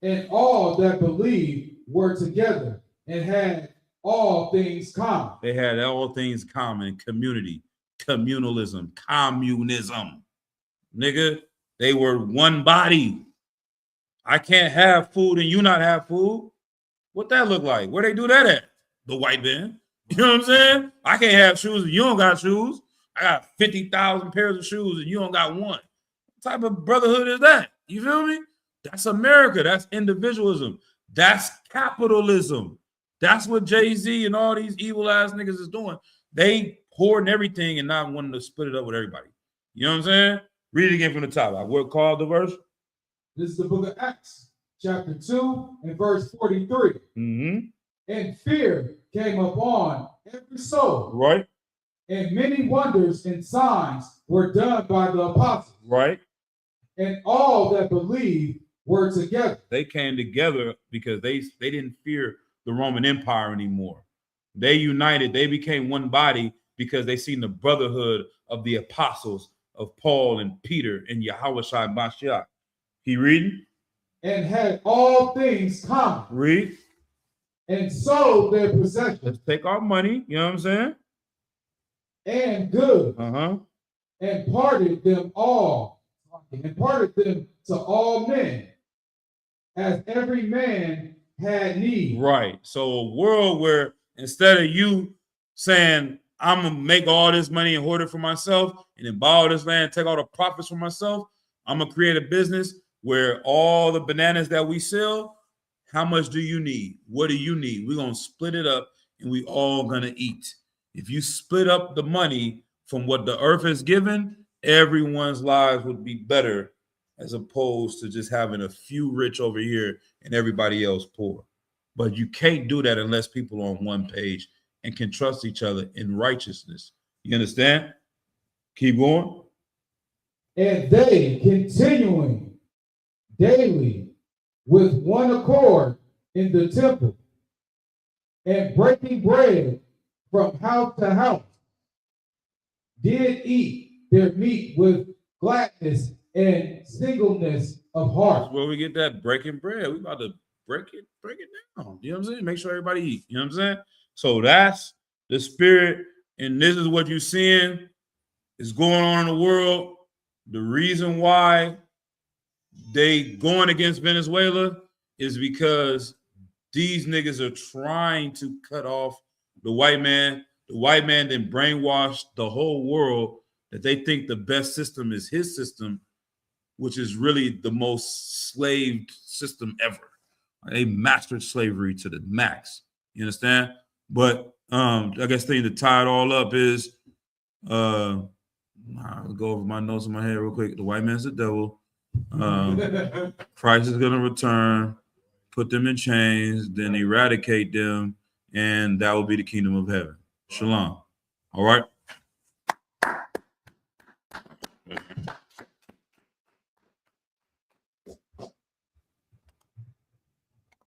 Speaker 2: And all that believed were together and had all things common.
Speaker 1: They had all things common: community, communalism, communism. Nigga, they were one body. I can't have food and you not have food. What that look like? Where they do that at? The white man. You know what I'm saying? I can't have shoes and you don't got shoes. I got 50,000 pairs of shoes and you don't got one. What type of brotherhood is that? You feel me? That's America. That's individualism. That's capitalism. That's what Jay-Z and all these evil ass niggas is doing. They hoarding everything and not wanting to split it up with everybody. You know what I'm saying? Read it again from the top. I work called the verse.
Speaker 2: This is the book of Acts, chapter 2 and verse 43.
Speaker 1: Mm-hmm.
Speaker 2: And fear came upon every soul.
Speaker 1: Right.
Speaker 2: And many wonders and signs were done by the apostles.
Speaker 1: Right.
Speaker 2: And all that believed were together.
Speaker 1: They came together because they didn't fear the Roman Empire anymore. They united. They became one body because they seen the brotherhood of the apostles of Paul and Peter and Yahushua Mashiach. He reading?
Speaker 2: And had all things common.
Speaker 1: Read.
Speaker 2: And sold their possessions.
Speaker 1: Let's take our money. You know what I'm saying?
Speaker 2: And goods.
Speaker 1: Uh-huh.
Speaker 2: And parted them all. And parted them to all men, as every man had need.
Speaker 1: Right. So a world where instead of you saying, I'm going to make all this money and hoard it for myself and then buy all this land, take all the profits for myself, I'm going to create a business where all the bananas that we sell, how much do you need? What do you need? We're going to split it up and we all going to eat. If you split up the money from what the earth has given, everyone's lives would be better as opposed to just having a few rich over here and everybody else poor. But you can't do that unless people are on one page and can trust each other in righteousness. You understand? Keep going.
Speaker 2: And they continuing daily with one accord in the temple and breaking bread from house to house, did eat their meat with gladness and singleness of heart.
Speaker 1: That's where we get that breaking bread. We about to break it down. You know what I'm saying? Make sure everybody eat. You know what I'm saying? So that's the spirit, and this is what you're seeing is going on in the world. The reason why they going against Venezuela is because these niggas are trying to cut off the white man. The white man then brainwashed the whole world that they think the best system is his system, which is really the most slaved system ever. They mastered slavery to the max. You understand? But I guess the thing to tie it all up is I'll go over my notes in my head real quick. The white man's the devil. Christ is gonna return, put them in chains, then eradicate them, and that will be the kingdom of heaven. Shalom. All right.